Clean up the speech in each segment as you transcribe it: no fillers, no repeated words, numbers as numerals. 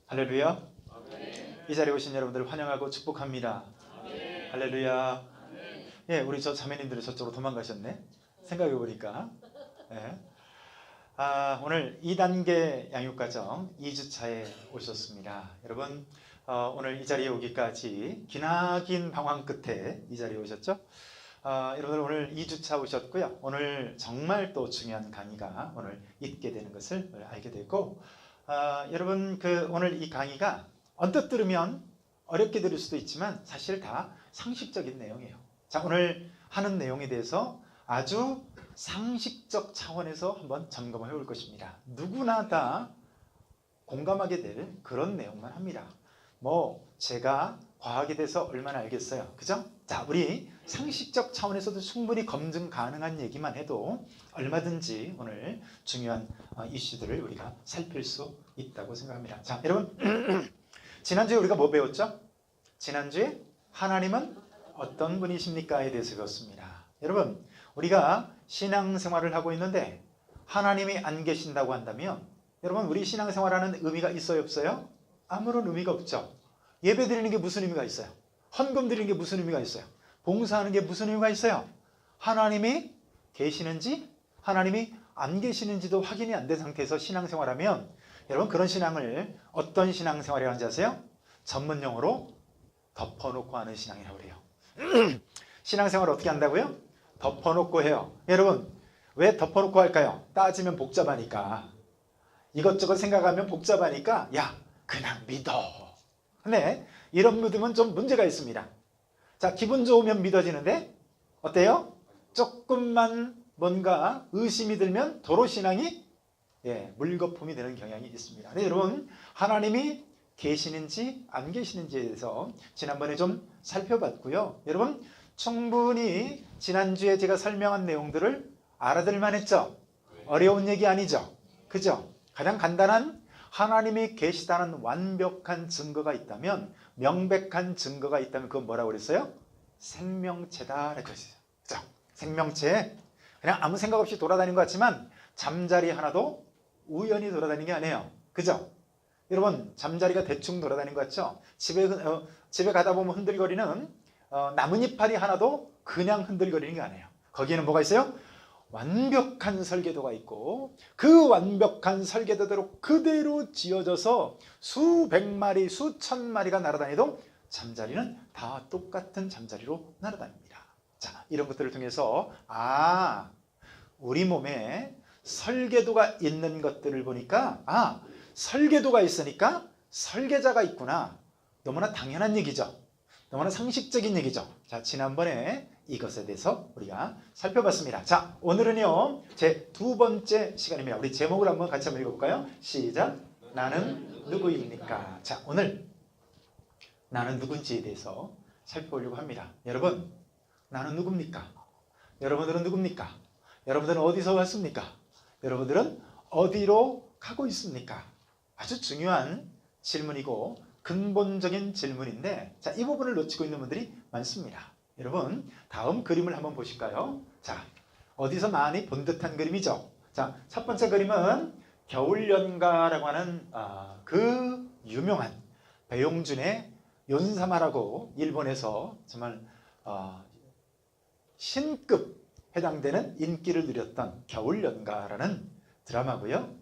할렐루야. 이 자리에 오신 여러분들 환영하고 축복합니다. 할렐루야. 예, 우리 저 자매님들이 저쪽으로 도망가셨네. 생각해 보니까. 예. 오늘 2단계 양육과정 2주차에 오셨습니다. 여러분, 오늘 이 자리에 오기까지 기나긴 방황 끝에 이 자리에 오셨죠? 여러분들 오늘 2주차 오셨고요. 오늘 정말 또 중요한 강의가 오늘 있게 되는 것을 알게 되고, 여러분 오늘 이 강의가 언뜻 들으면 어렵게 들을 수도 있지만 사실 다 상식적인 내용이에요. 자, 오늘 하는 내용에 대해서 아주 상식적 차원에서 한번 점검을 해볼 것입니다. 누구나 다 공감하게 될 그런 내용만 합니다. 제가 과학에 대해서 얼마나 알겠어요, 그죠? 자, 우리 상식적 차원에서도 충분히 검증 가능한 얘기만 해도 얼마든지 오늘 중요한 이슈들을 우리가 살필 수 있다고 생각합니다. 자, 여러분, 지난주에 우리가 뭐 배웠죠? 지난주에 하나님은 어떤 분이십니까에 대해서 배웠습니다. 여러분, 우리가 신앙생활을 하고 있는데 하나님이 안 계신다고 한다면 여러분, 우리 신앙생활하는 의미가 있어요, 없어요? 아무런 의미가 없죠. 예배 드리는 게 무슨 의미가 있어요? 헌금 드리는 게 무슨 의미가 있어요? 봉사하는 게 무슨 의미가 있어요? 하나님이 계시는지 하나님이 안 계시는지도 확인이 안 된 상태에서 신앙생활하면 여러분, 그런 신앙을 어떤 신앙생활이라고 하는지 아세요? 전문용어로 덮어놓고 하는 신앙이라고 그래요. 신앙생활을 어떻게 한다고요? 덮어놓고 해요. 여러분, 왜 덮어놓고 할까요? 따지면 복잡하니까. 이것저것 생각하면 복잡하니까 야, 그냥 믿어. 근데 이런 믿음은 좀 문제가 있습니다. 자, 기분 좋으면 믿어지는데 어때요? 조금만 뭔가 의심이 들면 도로 신앙이 물거품이 되는 경향이 있습니다. 네, 여러분, 하나님이 계시는지 안 계시는지에 대해서 지난번에 좀 살펴봤고요. 여러분, 충분히 지난주에 제가 설명한 내용들을 알아들만 했죠? 어려운 얘기 아니죠? 그죠? 가장 간단한 하나님이 계시다는 완벽한 증거가 있다면, 명백한 증거가 있다면 그건 뭐라고 그랬어요? 생명체다 라고 했어요. 그죠? 생명체. 그냥 아무 생각 없이 돌아다니는 것 같지만 잠자리 하나도 우연히 돌아다니는 게 아니에요. 그죠? 여러분, 잠자리가 대충 돌아다니는 것 같죠? 집에 가다 보면 흔들거리는 나뭇잎파리 하나도 그냥 흔들거리는 게 아니에요. 거기에는 뭐가 있어요? 완벽한 설계도가 있고 그 완벽한 설계도대로 그대로 지어져서 수백 마리, 수천 마리가 날아다니도 잠자리는 다 똑같은 잠자리로 날아다닙니다. 자, 이런 것들을 통해서 우리 몸에 설계도가 있는 것들을 보니까 설계도가 있으니까 설계자가 있구나. 너무나 당연한 얘기죠. 너무나 상식적인 얘기죠. 자, 지난번에 이것에 대해서 우리가 살펴봤습니다. 자, 오늘은요, 제 두 번째 시간입니다. 우리 제목을 한번 같이 한번 읽어볼까요? 시작. 나는 누구입니까? 자, 오늘 나는 누군지에 대해서 살펴보려고 합니다. 여러분, 나는 누굽니까? 여러분들은 누굽니까? 여러분들은 어디서 왔습니까? 여러분들은 어디로 가고 있습니까? 아주 중요한 질문이고 근본적인 질문인데, 자, 이 부분을 놓치고 있는 분들이 많습니다. 여러분, 다음 그림을 한번 보실까요? 자, 어디서 많이 본 듯한 그림이죠? 자, 첫 번째 그림은 겨울연가라고 하는 그 유명한 배용준의 연사마라고 일본에서 정말 신급 해당되는 인기를 누렸던 겨울연가라는 드라마고요.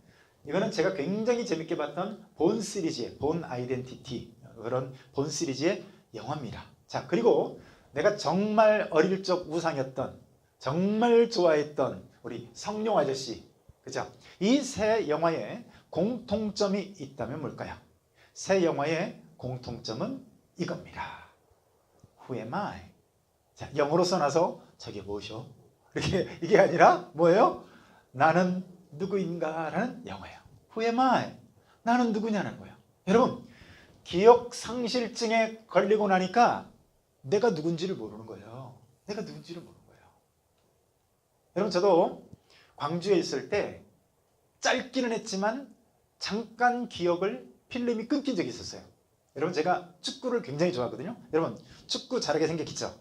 이거는 제가 굉장히 재밌게 봤던 본 시리즈의 본 아이덴티티, 그런 본 시리즈의 영화입니다. 자, 그리고 내가 정말 어릴 적 우상이었던, 정말 좋아했던 우리 성룡 아저씨, 그죠? 이 세 영화에 공통점이 있다면 뭘까요? 세 영화의 공통점은 이겁니다. Who am I? 자, 영어로 써놔서 저게 뭐죠? 이게 아니라 뭐예요? 나는 누구인가 라는 영어예요. Who am I? 나는 누구냐는 거예요. 여러분, 기억상실증에 걸리고 나니까 내가 누군지를 모르는 거예요. 내가 누군지를 모르는 거예요. 여러분, 저도 광주에 있을 때 짧기는 했지만 잠깐 기억을 필름이 끊긴 적이 있었어요. 여러분, 제가 축구를 굉장히 좋아하거든요. 여러분, 축구 잘하게 생겼죠?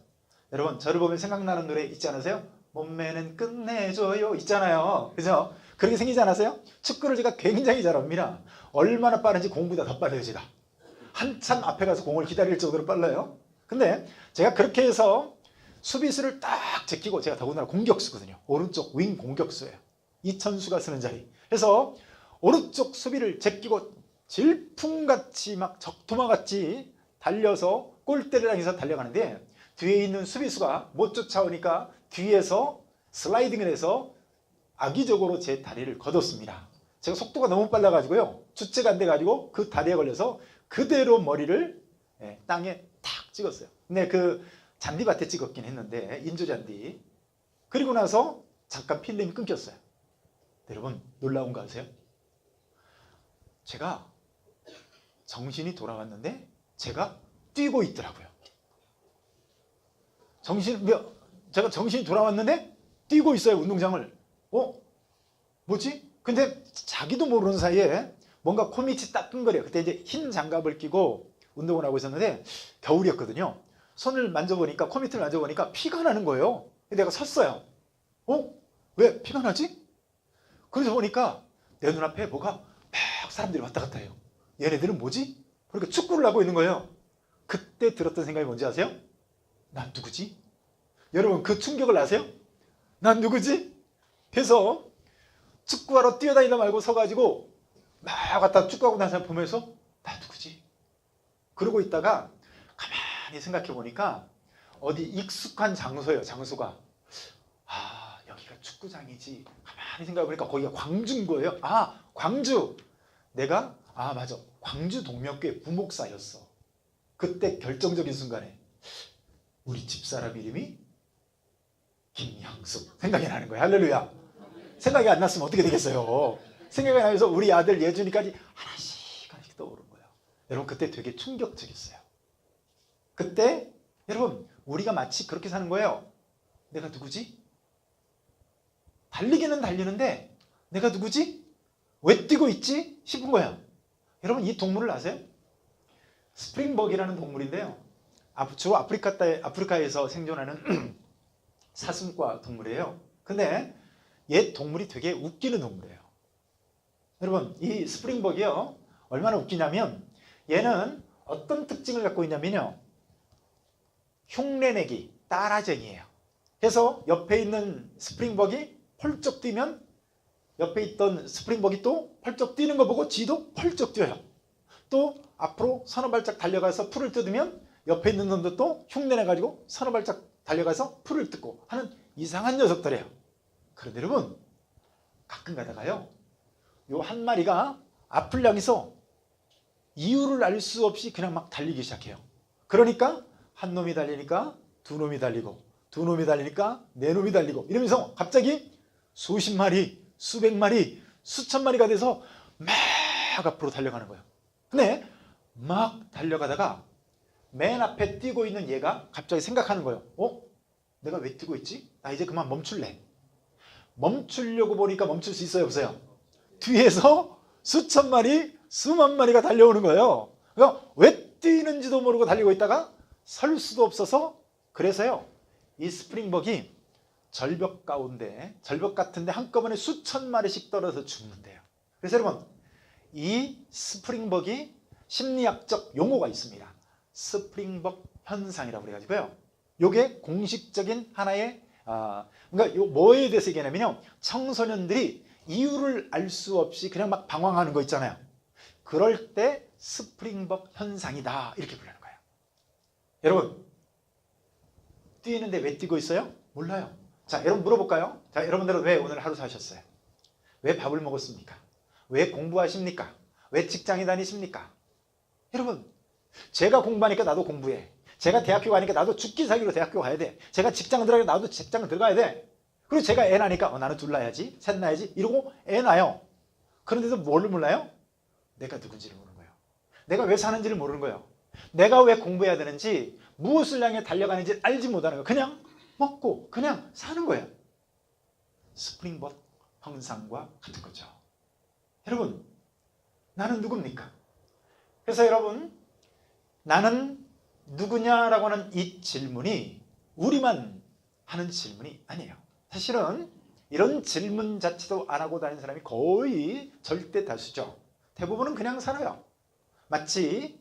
여러분, 저를 보면 생각나는 노래 있지 않으세요? 몸매는 끝내줘요 있잖아요. 그죠? 그렇게 생기지 않았어요? 축구를 제가 굉장히 잘합니다. 얼마나 빠른지 공보다 더 빨라요. 제가 한참 앞에 가서 공을 기다릴 정도로 빨라요. 근데 제가 그렇게 해서 수비수를 딱 제끼고, 제가 더군다나 공격수거든요. 오른쪽 윙 공격수예요. 이천수가 쓰는 자리. 그래서 오른쪽 수비를 제끼고 질풍같이 막 적토마같이 달려서 골대를 향해서 달려가는데, 뒤에 있는 수비수가 못 쫓아오니까 뒤에서 슬라이딩을 해서 악의적으로 제 다리를 걷었습니다. 제가 속도가 너무 빨라가지고요, 주체가 안 돼가지고 그 다리에 걸려서 그대로 머리를 땅에 탁 찍었어요. 근데 그 잔디밭에 찍었긴 했는데, 인조잔디. 그리고 나서 잠깐 필름이 끊겼어요. 여러분 놀라운 거 아세요? 제가 정신이 돌아왔는데 제가 뛰고 있더라고요. 제가 정신이 돌아왔는데 뛰고 있어요, 운동장을. 뭐지? 근데 자기도 모르는 사이에 뭔가 코밑이 따끔거려요. 그때 이제 흰 장갑을 끼고 운동을 하고 있었는데 겨울이었거든요. 손을 만져보니까, 코밑을 만져보니까 피가 나는 거예요. 내가 섰어요. 왜 피가 나지? 그래서 보니까 내 눈앞에 뭐가 막 사람들이 왔다 갔다 해요. 얘네들은 뭐지? 그러니까 축구를 하고 있는 거예요. 그때 들었던 생각이 뭔지 아세요? 난 누구지? 여러분 그 충격을 아세요? 난 누구지? 그래서 축구하러 뛰어다니다 말고 서가지고 막 왔다 축구하고 나서 보면서 나 누구지? 그러고 있다가 가만히 생각해 보니까 어디 익숙한 장소예요. 장소가. 여기가 축구장이지. 가만히 생각해 보니까 거기가 광주인 거예요. 광주. 내가 맞아, 광주 동명교회 부목사였어. 그때 결정적인 순간에 우리 집사람 이름이 김향숙 생각이 나는 거예요. 할렐루야. 생각이 안 났으면 어떻게 되겠어요? 생각이 나면서 우리 아들 예준이까지 하나씩 떠오른 거예요. 여러분 그때 되게 충격적이었어요. 그때 여러분 우리가 마치 그렇게 사는 거예요. 내가 누구지? 달리기는 달리는데 내가 누구지? 왜 뛰고 있지? 싶은 거예요. 여러분 이 동물을 아세요? 스프링벅이라는 동물인데요, 주로 아프리카에서 생존하는 사슴과 동물이에요. 근데 얘 동물이 되게 웃기는 동물이에요. 여러분 이 스프링벅이요, 얼마나 웃기냐면 얘는 어떤 특징을 갖고 있냐면요, 흉내내기, 따라쟁이에요. 그래서 옆에 있는 스프링벅이 펄쩍 뛰면 옆에 있던 스프링벅이 또 펄쩍 뛰는 거 보고 지도 펄쩍 뛰어요. 또 앞으로 서너 발짝 달려가서 풀을 뜯으면 옆에 있는 놈도 또 흉내내가지고 서너 발짝 달려가서 풀을 뜯고 하는 이상한 녀석들이에요. 그런데 여러분 가끔 가다가요, 요 한 마리가 앞을 향해서 이유를 알 수 없이 그냥 막 달리기 시작해요. 그러니까 한 놈이 달리니까 두 놈이 달리고, 두 놈이 달리니까 네 놈이 달리고, 이러면서 갑자기 수십 마리, 수백 마리, 수천 마리가 돼서 막 앞으로 달려가는 거예요. 근데 막 달려가다가 맨 앞에 뛰고 있는 얘가 갑자기 생각하는 거예요. 내가 왜 뛰고 있지? 나 이제 그만 멈출래. 멈추려고 보니까 멈출 수 있어요, 없어요? 뒤에서 수천 마리, 수만 마리가 달려오는 거예요. 그러니까 왜 뛰는지도 모르고 달리고 있다가 설 수도 없어서, 그래서요 이 스프링벅이 절벽 같은데 한꺼번에 수천 마리씩 떨어져 죽는데요. 그래서 여러분 이 스프링벅이 심리학적 용어가 있습니다. 스프링벅 현상이라고 그래가지고요, 요게 공식적인 하나의 그러니까 요 뭐에 대해서 얘기하냐면요, 청소년들이 이유를 알 수 없이 그냥 막 방황하는 거 있잖아요. 그럴 때 스프링벅 현상이다, 이렇게 부르는 거예요. 여러분 뛰는데 왜 뛰고 있어요? 몰라요. 자, 여러분 물어볼까요? 자, 여러분들은 왜 오늘 하루 사셨어요? 왜 밥을 먹었습니까? 왜 공부하십니까? 왜 직장에 다니십니까? 여러분 제가 공부하니까 나도 공부해. 제가 대학교 가니까 나도 죽기 살기로 대학교 가야 돼. 제가 직장 들어가니까 나도 직장 들어가야 돼. 그리고 제가 애 낳으니까 나는 둘 낳아야지, 셋 낳아야지, 이러고 애 낳아요. 그런데도 뭘 몰라요? 내가 누군지를 모르는 거예요. 내가 왜 사는지를 모르는 거예요. 내가 왜 공부해야 되는지, 무엇을 향해 달려가는지 알지 못하는 거예요. 그냥 먹고 그냥 사는 거예요. 스프링벅 현상과 같은 거죠. 여러분 나는 누굽니까? 그래서 여러분 나는 누구냐라고 하는 이 질문이 우리만 하는 질문이 아니에요. 사실은 이런 질문 자체도 안 하고 다니는 사람이 거의 절대 다수죠. 대부분은 그냥 살아요. 마치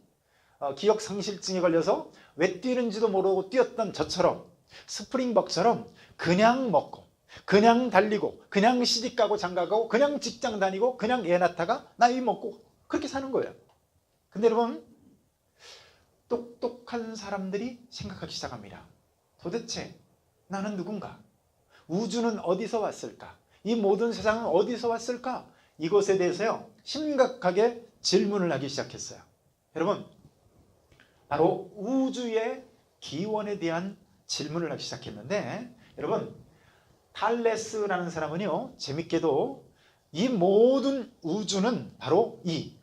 기억상실증에 걸려서 왜 뛰는지도 모르고 뛰었던 저처럼, 스프링벅처럼 그냥 먹고 그냥 달리고 그냥 시집가고 장가가고 그냥 직장 다니고 그냥 애 낳다가 나이 먹고 그렇게 사는 거예요. 근데 여러분, 똑똑한 사람들이 생각하기 시작합니다. 도대체 나는 누군가? 우주는 어디서 왔을까? 이 모든 세상은 어디서 왔을까? 이것에 대해서요, 심각하게 질문을 하기 시작했어요. 여러분, 바로 우주의 기원에 대한 질문을 하기 시작했는데, 여러분, 탈레스라는 사람은요, 재밌게도 이 모든 우주는 바로 이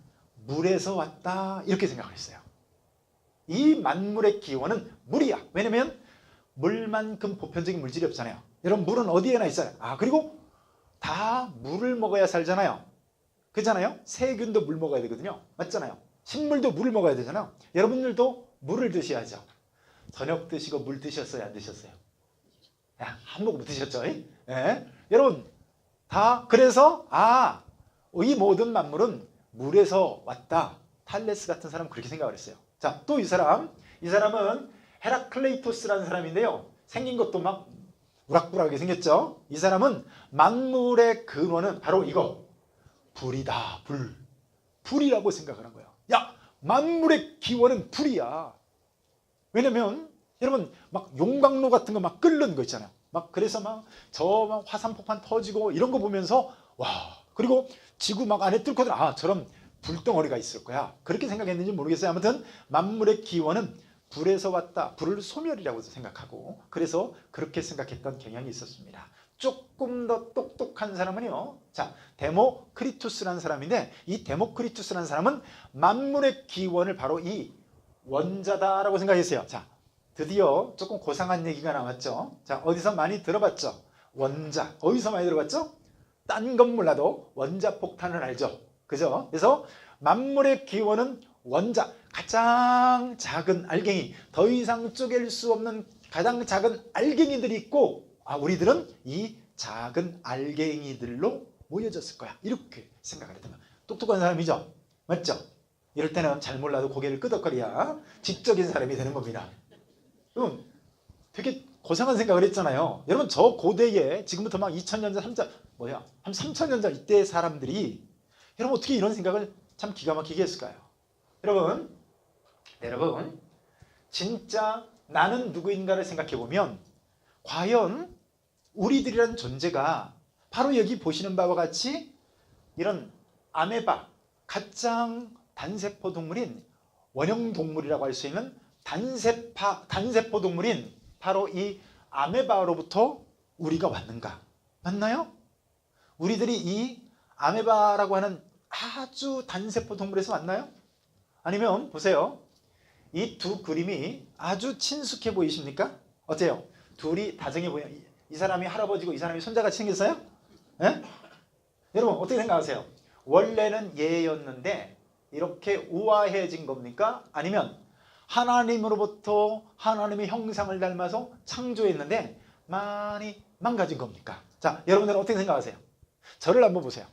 물에서 왔다, 이렇게 생각을 했어요. 이 만물의 기원은 물이야. 왜냐면 물만큼 보편적인 물질이 없잖아요. 여러분, 물은 어디에나 있어요. 그리고 다 물을 먹어야 살잖아요. 그렇잖아요. 세균도 물 먹어야 되거든요. 맞잖아요. 식물도 물을 먹어야 되잖아요. 여러분들도 물을 드셔야죠. 저녁 드시고 물 드셨어요? 안 드셨어요? 한 모금 드셨죠? 예? 여러분, 다 그래서 이 모든 만물은 물에서 왔다. 탈레스 같은 사람은 그렇게 생각을 했어요. 자, 또 이 사람은 헤라클레이토스라는 사람인데요, 생긴 것도 막 우락부락하게 생겼죠. 이 사람은 만물의 근원은 바로 이거, 불이다. 불이라고 생각을 한 거예요. 야, 만물의 기원은 불이야. 왜냐면 여러분, 막 용광로 같은 거 막 끓는 거 있잖아요. 그래서 막 화산 폭탄 터지고 이런 거 보면서 그리고 지구 막 안에 뚫고 들어 저런 불덩어리가 있을 거야. 그렇게 생각했는지 모르겠어요. 아무튼 만물의 기원은 불에서 왔다. 불을 소멸이라고 생각하고, 그래서 그렇게 생각했던 경향이 있었습니다. 조금 더 똑똑한 사람은요, 자, 데모크리투스라는 사람인데, 이 데모크리투스라는 사람은 만물의 기원을 바로 이 원자다라고 생각했어요. 자, 드디어 조금 고상한 얘기가 나왔죠. 자, 어디서 많이 들어봤죠? 원자. 어디서 많이 들어봤죠? 딴 건 몰라도 원자폭탄을 알죠. 그죠? 그래서 만물의 기원은 원자, 가장 작은 알갱이, 더 이상 쪼갤 수 없는 가장 작은 알갱이들이 있고, 우리들은 이 작은 알갱이들로 모여졌을 거야. 이렇게 생각을 했던 거야. 똑똑한 사람이죠? 맞죠? 이럴 때는 잘 몰라도 고개를 끄덕거려야 지적인 사람이 되는 겁니다. 그럼 되게 고상한 생각을 했잖아요. 여러분, 저 고대에 지금부터 막 2000년 전, 한 3000년 전 이때 사람들이 여러분 어떻게 이런 생각을 참 기가 막히게 했을까요? 여러분, 진짜 나는 누구인가를 생각해 보면 과연 우리들이라는 존재가 바로 여기 보시는 바와 같이 이런 아메바, 가장 단세포 동물인 원형 동물이라고 할 수 있는 단세포 동물인 바로 이 아메바로부터 우리가 왔는가? 맞나요? 우리들이 이 아메바라고 하는 아주 단세포 동물에서 왔나요? 아니면 보세요. 이 두 그림이 아주 친숙해 보이십니까? 어때요? 둘이 다정해 보여요. 이 사람이 할아버지고 이 사람이 손자같이 생겼어요? 네? 여러분 어떻게 생각하세요? 원래는 얘였는데 이렇게 우아해진 겁니까? 아니면 하나님으로부터 하나님의 형상을 닮아서 창조했는데 많이 망가진 겁니까? 자, 여러분들은 어떻게 생각하세요? 저를 한번 보세요.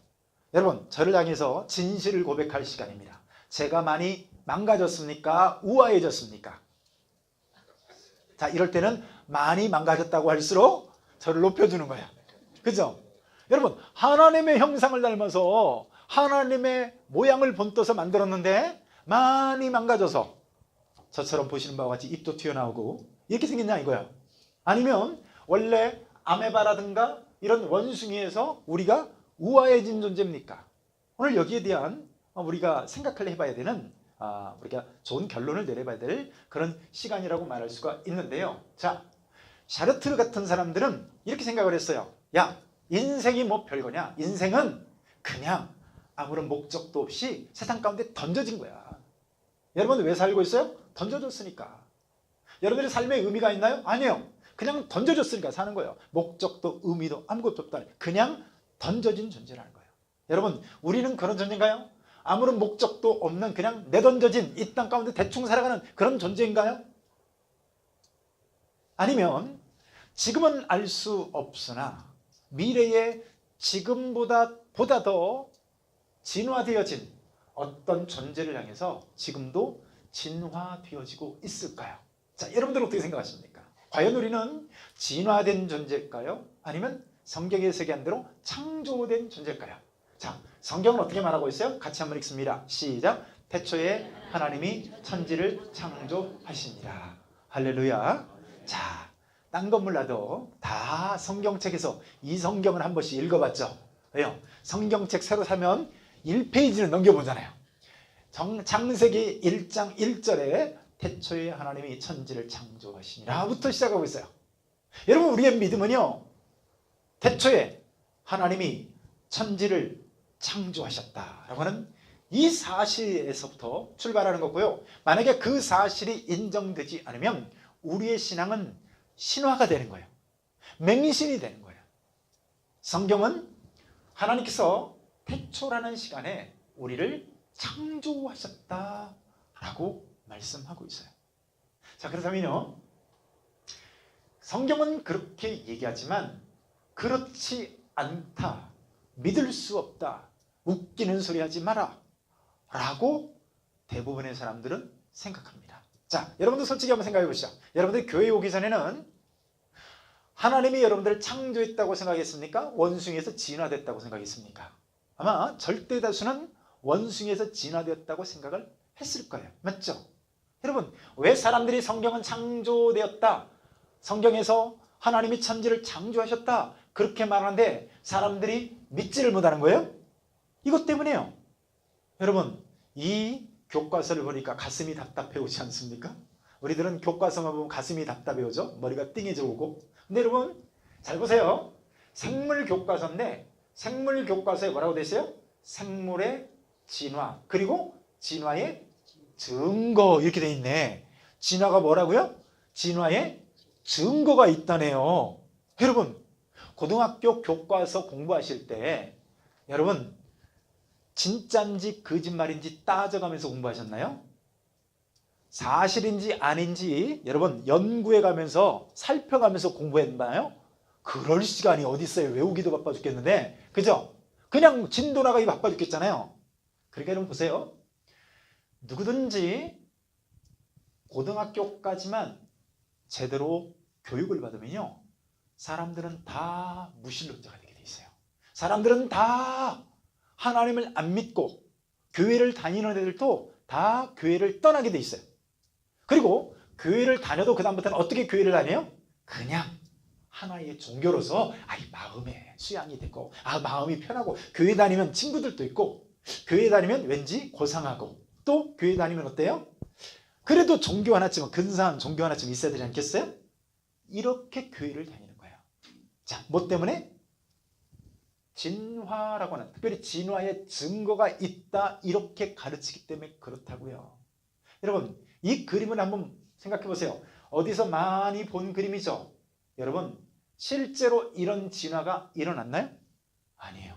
여러분, 저를 향해서 진실을 고백할 시간입니다. 제가 많이 망가졌습니까? 우아해졌습니까? 자, 이럴 때는 많이 망가졌다고 할수록 저를 높여주는 거야. 그죠? 여러분, 하나님의 형상을 닮아서 하나님의 모양을 본떠서 만들었는데 많이 망가져서 저처럼 보시는 바와 같이 입도 튀어나오고 이렇게 생겼냐 이거야. 아니면 원래 아메바라든가 이런 원숭이에서 우리가 우아해진 존재입니까? 오늘 여기에 대한 우리가 생각을 해봐야 되는, 우리가 좋은 결론을 내려봐야 될 그런 시간이라고 말할 수가 있는데요. 자, 샤르트르 같은 사람들은 이렇게 생각을 했어요. 야, 인생이 뭐 별거냐? 인생은 그냥 아무런 목적도 없이 세상 가운데 던져진 거야. 여러분 왜 살고 있어요? 던져졌으니까. 여러분들의 삶에 의미가 있나요? 아니에요. 그냥 던져졌으니까 사는 거예요. 목적도 의미도 아무것도 없다. 그냥 던져진 존재라는 거예요. 여러분, 우리는 그런 존재인가요? 아무런 목적도 없는 그냥 내던져진 이 땅 가운데 대충 살아가는 그런 존재인가요? 아니면 지금은 알 수 없으나 미래에 지금보다 더 진화되어진 어떤 존재를 향해서 지금도 진화되어지고 있을까요? 자, 여러분들 어떻게 생각하십니까? 과연 우리는 진화된 존재일까요? 아니면 성경에 소개한 대로 창조된 존재일까요? 자, 성경은 어떻게 말하고 있어요? 같이 한번 읽습니다. 시작. 태초에 하나님이 천지를 창조하시니라. 할렐루야. 자, 딴 건 몰라도 다 성경책에서 이 성경을 한 번씩 읽어봤죠. 왜요? 성경책 새로 사면 1페이지는 넘겨보잖아요. 창세기 1장 1절에 태초에 하나님이 천지를 창조하시니라 부터 시작하고 있어요. 여러분, 우리의 믿음은요, 태초에 하나님이 천지를 창조하셨다라고 하는 이 사실에서부터 출발하는 거고요. 만약에 그 사실이 인정되지 않으면 우리의 신앙은 신화가 되는 거예요. 맹신이 되는 거예요. 성경은 하나님께서 태초라는 시간에 우리를 창조하셨다라고 말씀하고 있어요. 자, 그렇다면요, 성경은 그렇게 얘기하지만 그렇지 않다, 믿을 수 없다, 웃기는 소리 하지 마라 라고 대부분의 사람들은 생각합니다. 자, 여러분들 솔직히 한번 생각해 보시죠. 여러분들 교회 오기 전에는 하나님이 여러분들을 창조했다고 생각했습니까? 원숭이에서 진화됐다고 생각했습니까? 아마 절대 다수는 원숭이에서 진화되었다고 생각을 했을 거예요. 맞죠? 여러분, 왜 사람들이 성경은 창조되었다, 성경에서 하나님이 천지를 창조하셨다 그렇게 말하는데 사람들이 믿지를 못하는 거예요? 이것 때문에요. 여러분, 이 교과서를 보니까 가슴이 답답해 오지 않습니까? 우리들은 교과서만 보면 가슴이 답답해 오죠. 머리가 띵해져 오고. 근데 여러분, 잘 보세요. 생물 교과서인데 생물 교과서에 뭐라고 되어 있어요? 생물의 진화, 그리고 진화의 증거, 이렇게 돼 있네. 진화가 뭐라고요? 진화의 증거가 있다네요. 여러분, 고등학교 교과서 공부하실 때 여러분, 진짜인지 거짓말인지 따져가면서 공부하셨나요? 사실인지 아닌지 여러분 연구해 가면서 살펴가면서 공부했나요? 그럴 시간이 어디 있어요? 외우기도 바빠 죽겠는데, 그죠? 그냥 진도 나가기 바빠 죽겠잖아요. 그러니까 여러분 보세요. 누구든지 고등학교까지만 제대로 교육을 받으면요, 사람들은 다 무신론자가 되게 돼 있어요. 사람들은 다 하나님을 안 믿고 교회를 다니는 애들도 다 교회를 떠나게 돼 있어요. 그리고 교회를 다녀도 그 다음부터는 어떻게 교회를 다녀요? 그냥 하나의 종교로서 마음에 수양이 되고 마음이 편하고, 교회 다니면 친구들도 있고, 교회 다니면 왠지 고상하고, 또 교회 다니면 어때요? 그래도 종교 하나쯤은, 근사한 종교 하나쯤 있어야 되지 않겠어요? 이렇게 교회를 다니는 거예요. 자, 뭐 때문에? 진화라고 하는, 특별히 진화의 증거가 있다 이렇게 가르치기 때문에 그렇다고요. 여러분, 이 그림을 한번 생각해 보세요. 어디서 많이 본 그림이죠? 여러분, 실제로 이런 진화가 일어났나요? 아니에요.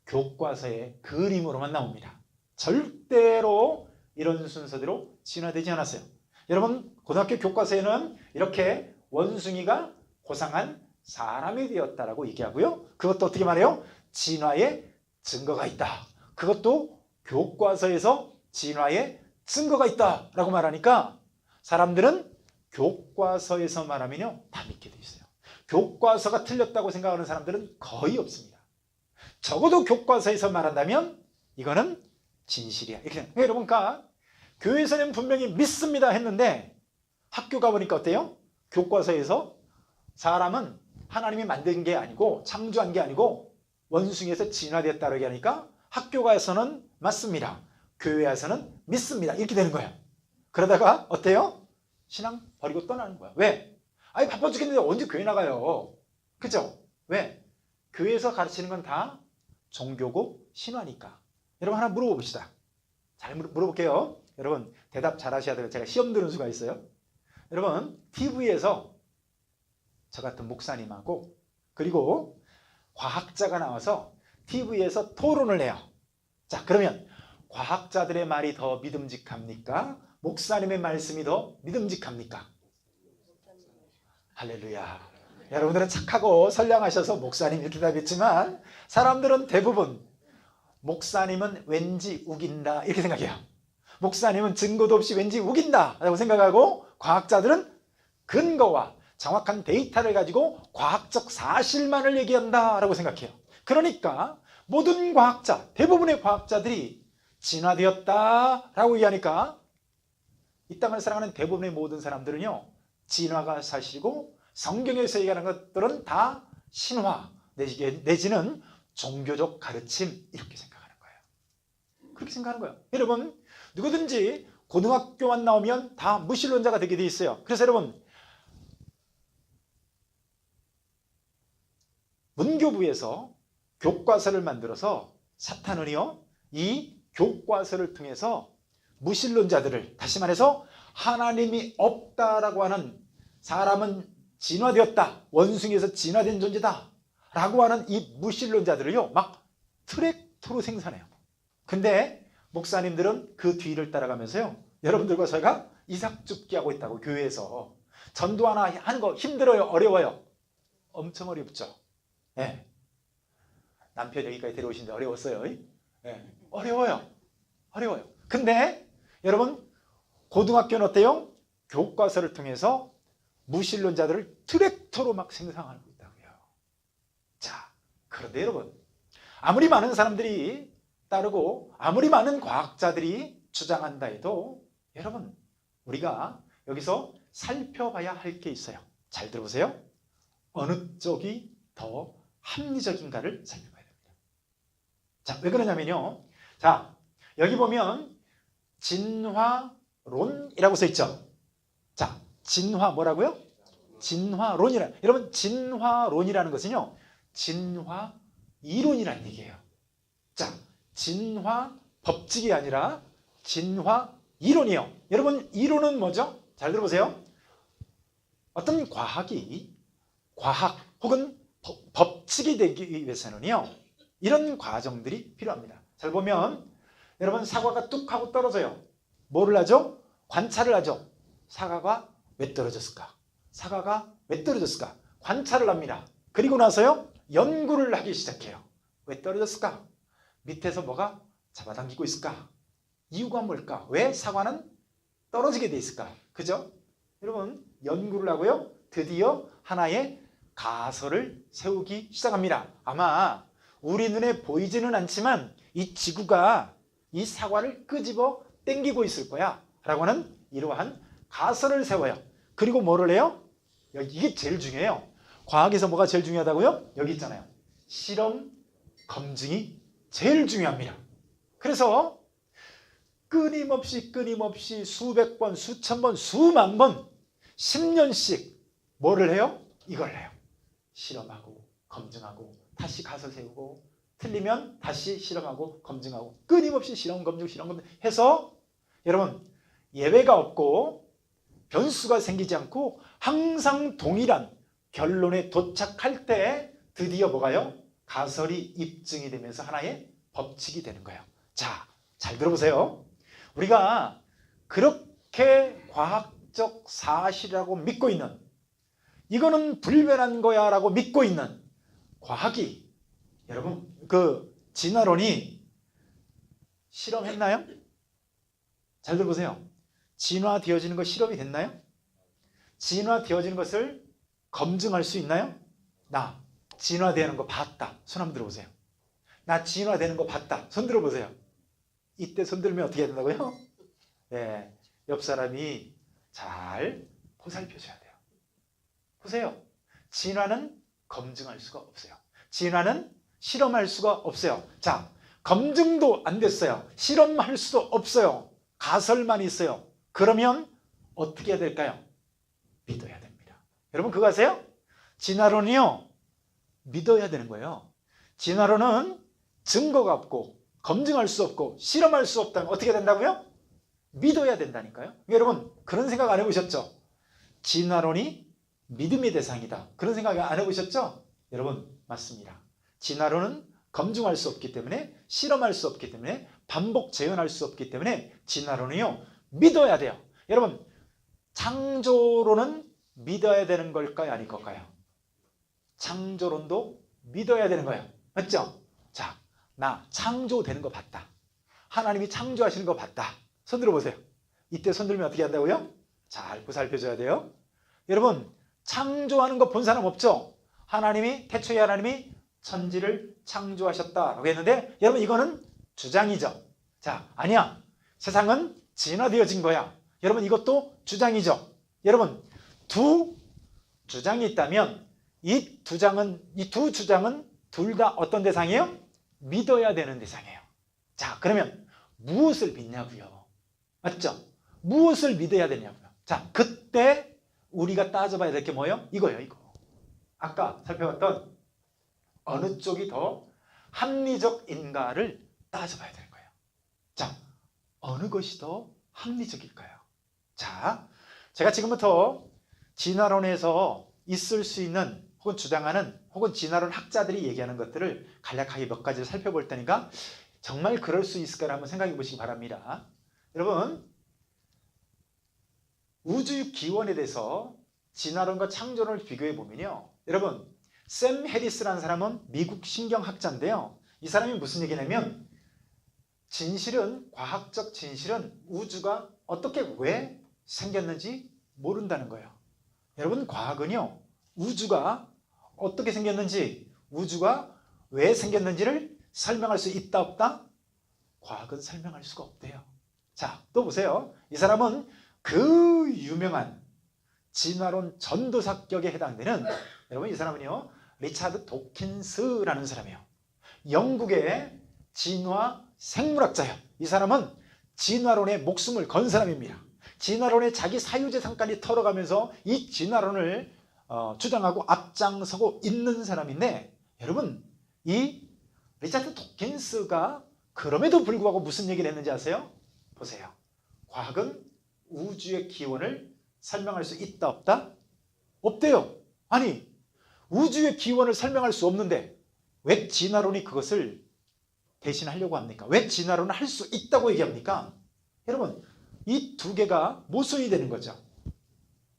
교과서의 그림으로만 나옵니다. 절대로 이런 순서대로 진화되지 않았어요. 여러분, 고등학교 교과서에는 이렇게 원숭이가 고상한 사람이 되었다라고 얘기하고요. 그것도 어떻게 말해요? 진화의 증거가 있다. 그것도 교과서에서 진화의 증거가 있다라고 말하니까 사람들은 교과서에서 말하면요, 다 믿게 돼 있어요. 교과서가 틀렸다고 생각하는 사람들은 거의 없습니다. 적어도 교과서에서 말한다면 이거는 진실이야. 이렇게. 여러분, 그러니까 교회에서는 분명히 믿습니다 했는데 학교 가보니까 어때요? 교과서에서 사람은 하나님이 만든 게 아니고 창조한 게 아니고 원숭이에서 진화됐다고 얘기하니까 학교 가서는 맞습니다, 교회에서는 믿습니다, 이렇게 되는 거예요. 그러다가 어때요? 신앙 버리고 떠나는 거야. 왜? 바빠 죽겠는데 언제 교회 나가요? 그죠? 왜? 교회에서 가르치는 건 다 종교고 신화니까. 여러분, 하나 물어봅시다. 잘 물어볼게요. 여러분, 대답 잘 하셔야 돼요. 제가 시험 들은 수가 있어요. 여러분, TV에서 저 같은 목사님하고 그리고 과학자가 나와서 TV에서 토론을 해요. 자, 그러면 과학자들의 말이 더 믿음직합니까? 목사님의 말씀이 더 믿음직합니까? 할렐루야. 여러분들은 착하고 선량하셔서 목사님 이렇게 답했지만 사람들은 대부분 목사님은 왠지 우긴다 이렇게 생각해요. 목사님은 증거도 없이 왠지 우긴다 라고 생각하고, 과학자들은 근거와 정확한 데이터를 가지고 과학적 사실만을 얘기한다 라고 생각해요. 그러니까 모든 과학자, 대부분의 과학자들이 진화되었다 라고 얘기하니까 이 땅을 살아가는 대부분의 모든 사람들은요, 진화가 사실이고 성경에서 얘기하는 것들은 다 신화 내지는 종교적 가르침 이렇게 생각하는 거예요. 그렇게 생각하는 거예요. 여러분, 누구든지 고등학교만 나오면 다 무신론자가 되게 돼 있어요. 그래서 여러분, 문교부에서 교과서를 만들어서 사탄은요, 이 교과서를 통해서 무신론자들을, 다시 말해서 하나님이 없다라고 하는, 사람은 진화되었다, 원숭이에서 진화된 존재다 라고 하는 이 무신론자들을요 막 트랙터로 생산해요. 근데 목사님들은 그 뒤를 따라가면서요, 여러분들과 저희가 이삭줍기 하고 있다고, 교회에서 전도 하나 하는 거 힘들어요, 어려워요? 엄청 어렵죠. 네. 남편 여기까지 데려오시는데 어려웠어요. 네. 어려워요. 근데 여러분, 고등학교는 어때요? 교과서를 통해서 무신론자들을 트랙터로 막 생산하고 있다고요. 자, 그런데 여러분, 아무리 많은 사람들이 따르고 아무리 많은 과학자들이 주장한다 해도, 여러분, 우리가 여기서 살펴봐야 할 게 있어요. 잘 들어보세요. 어느 쪽이 더 합리적인가를 살펴봐야 됩니다. 자, 왜 그러냐면요, 자, 여기 보면 진화론이라고 써 있죠. 자, 진화 뭐라고요? 진화론이라. 여러분, 진화론이라는 것은요, 진화 이론이라는 얘기예요. 자, 진화 법칙이 아니라 진화 이론이에요. 여러분, 이론은 뭐죠? 잘 들어보세요. 어떤 과학이 과학 혹은 법칙이 되기 위해서는요, 이런 과정들이 필요합니다. 잘 보면 여러분, 사과가 뚝 하고 떨어져요. 뭐를 하죠? 관찰을 하죠. 사과가 왜 떨어졌을까? 사과가 왜 떨어졌을까? 관찰을 합니다. 그리고 나서요, 연구를 하기 시작해요. 왜 떨어졌을까? 밑에서 뭐가 잡아당기고 있을까? 이유가 뭘까? 왜 사과는 떨어지게 돼 있을까? 그죠? 여러분, 연구를 하고요, 드디어 하나의 가설을 세우기 시작합니다. 아마 우리 눈에 보이지는 않지만 이 지구가 이 사과를 끄집어 당기고 있을 거야 라고 하는 이러한 가설을 세워요. 그리고 뭐를 해요? 이게 제일 중요해요. 과학에서 뭐가 제일 중요하다고요? 여기 있잖아요. 실험, 검증이 제일 중요합니다. 그래서 끊임없이 수백 번, 수천 번, 수만 번, 10년씩 뭐를 해요? 이걸 해요. 실험하고 검증하고 다시 가설 세우고, 틀리면 다시 실험하고 검증하고, 끊임없이 실험 검증 해서 여러분, 예외가 없고 변수가 생기지 않고 항상 동일한 결론에 도착할 때 드디어 뭐가요? 가설이 입증이 되면서 하나의 법칙이 되는 거예요. 자, 잘 들어보세요. 우리가 그렇게 과학적 사실이라고 믿고 있는, 이거는 불변한 거야 라고 믿고 있는 과학이, 여러분, 그 진화론이 실험했나요? 잘 들어보세요. 진화되어지는 거 실험이 됐나요? 진화되어지는 것을 검증할 수 있나요? 나 진화되는 거 봤다. 손 한번 들어보세요. 나 진화되는 거 봤다. 손 들어보세요. 이때 손 들면 어떻게 해야 된다고요? 네, 옆 사람이 잘 보살펴줘야 돼요. 보세요. 진화는 검증할 수가 없어요. 진화는 실험할 수가 없어요. 자, 검증도 안 됐어요. 실험할 수도 없어요. 가설만 있어요. 그러면 어떻게 해야 될까요? 믿어야 됩니다. 여러분, 그거 아세요? 진화론이요, 믿어야 되는 거예요. 진화론은 증거가 없고 검증할 수 없고 실험할 수 없다면 어떻게 된다고요? 믿어야 된다니까요. 여러분, 그런 생각 안 해보셨죠? 진화론이 믿음의 대상이다. 그런 생각 안 해보셨죠? 여러분, 맞습니다. 진화론은 검증할 수 없기 때문에, 실험할 수 없기 때문에, 반복 재현할 수 없기 때문에 진화론이요, 믿어야 돼요. 여러분, 창조론은 믿어야 되는 걸까요? 아닐 걸까요? 창조론도 믿어야 되는 거예요. 맞죠? 자, 나 창조되는 거 봤다. 하나님이 창조하시는 거 봤다. 손 들어보세요. 이때 손 들면 어떻게 한다고요? 잘 보살펴줘야 돼요. 여러분, 창조하는 거 본 사람 없죠? 태초에 하나님이 천지를 창조하셨다라고 했는데, 여러분 이거는 주장이죠. 자, 아니야. 세상은 진화되어진 거야. 여러분 이것도 주장이죠. 여러분, 두 주장이 있다면 이 두 주장은 둘 다 어떤 대상이에요? 믿어야 되는 대상이에요. 자, 그러면 무엇을 믿냐고요? 맞죠? 무엇을 믿어야 되냐고요? 자, 그때 우리가 따져봐야 될 게 뭐예요? 이거예요, 이거. 아까 살펴봤던 어느 쪽이 더 합리적인가를 따져봐야 되는 거예요. 자, 어느 것이 더 합리적일까요? 자, 제가 지금부터 진화론에서 있을 수 있는 혹은 주장하는 혹은 진화론 학자들이 얘기하는 것들을 간략하게 몇 가지를 살펴볼 테니까 정말 그럴 수 있을까를 한번 생각해 보시기 바랍니다. 여러분, 우주 기원에 대해서 진화론과 창조론을 비교해 보면요, 여러분, 샘 해리스라는 사람은 미국 신경학자인데요, 이 사람이 무슨 얘기냐면 과학적 진실은 우주가 어떻게 왜 생겼는지 모른다는 거예요. 여러분, 과학은요, 우주가 어떻게 생겼는지, 우주가 왜 생겼는지를 설명할 수 있다 없다? 과학은 설명할 수가 없대요. 자, 또 보세요. 이 사람은 그 유명한 진화론 전도사격에 해당되는, 여러분 이 사람은요, 리차드 도킨스라는 사람이에요. 영국의 진화 생물학자예요. 이 사람은 진화론에 목숨을 건 사람입니다. 진화론에 자기 사유재산까지 털어가면서 이 진화론을 주장하고 앞장서고 있는 사람인데, 여러분 이 리차드 도킨스가 그럼에도 불구하고 무슨 얘기를 했는지 아세요? 보세요. 과학은 우주의 기원을 설명할 수 있다 없다? 없대요. 아니, 우주의 기원을 설명할 수 없는데 왜 진화론이 그것을 대신하려고 합니까? 왜 진화론을 할 수 있다고 얘기합니까? 여러분, 이 두 개가 모순이 되는 거죠.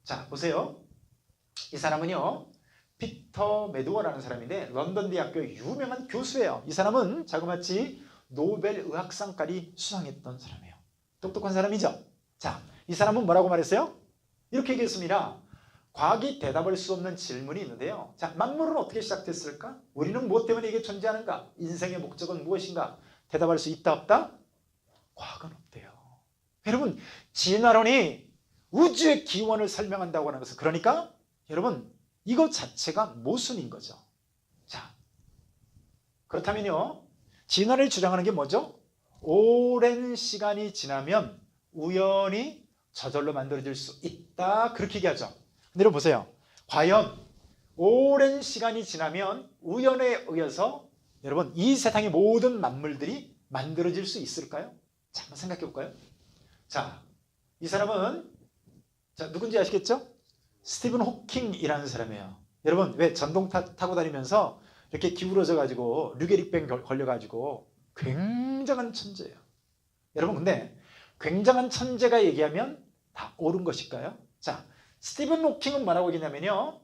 자, 보세요. 이 사람은요, 피터 매두어라는 사람인데 런던 대학교의 유명한 교수예요. 이 사람은 자그마치 노벨 의학상까지 수상했던 사람이에요. 똑똑한 사람이죠. 자, 이 사람은 뭐라고 말했어요? 이렇게 얘기했습니다. 과학이 대답할 수 없는 질문이 있는데요. 자, 만물은 어떻게 시작됐을까? 우리는 무엇 때문에 이게 존재하는가? 인생의 목적은 무엇인가? 대답할 수 있다 없다? 과학은 없대요. 여러분, 진화론이 우주의 기원을 설명한다고 하는 것은, 그러니까 여러분, 이것 자체가 모순인 거죠. 자, 그렇다면요, 진화를 주장하는 게 뭐죠? 오랜 시간이 지나면 우연히 저절로 만들어질 수 있다, 그렇게 얘기하죠. 근데 여러분 보세요. 과연 오랜 시간이 지나면 우연에 의해서 여러분 이 세상의 모든 만물들이 만들어질 수 있을까요? 자, 한번 생각해 볼까요? 자, 이 사람은 누군지 아시겠죠? 스티븐 호킹이라는 사람이에요. 여러분, 왜 전동차 타고 다니면서 이렇게 기울어져 가지고 류게릭병 걸려 가지고 굉장한 천재예요. 여러분, 근데 굉장한 천재가 얘기하면 다 옳은 것일까요? 자, 스티븐 호킹은 뭐라고 얘기냐면요,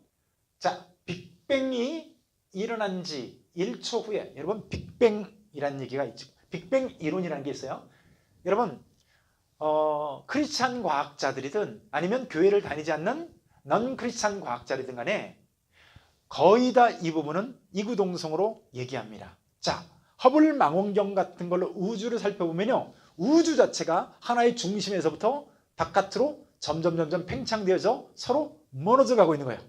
자, 빅뱅이 일어난 지 1초 후에, 여러분 빅뱅이라는 얘기가 있죠. 빅뱅 이론이라는 게 있어요. 여러분, 크리스찬 과학자들이든 아니면 교회를 다니지 않는 넌 크리스찬 과학자들이든 간에 거의 다 이 부분은 이구동성으로 얘기합니다. 자, 허블 망원경 같은 걸로 우주를 살펴보면요, 우주 자체가 하나의 중심에서부터 바깥으로 점점 팽창되어서 서로 멀어져 가고 있는 거예요.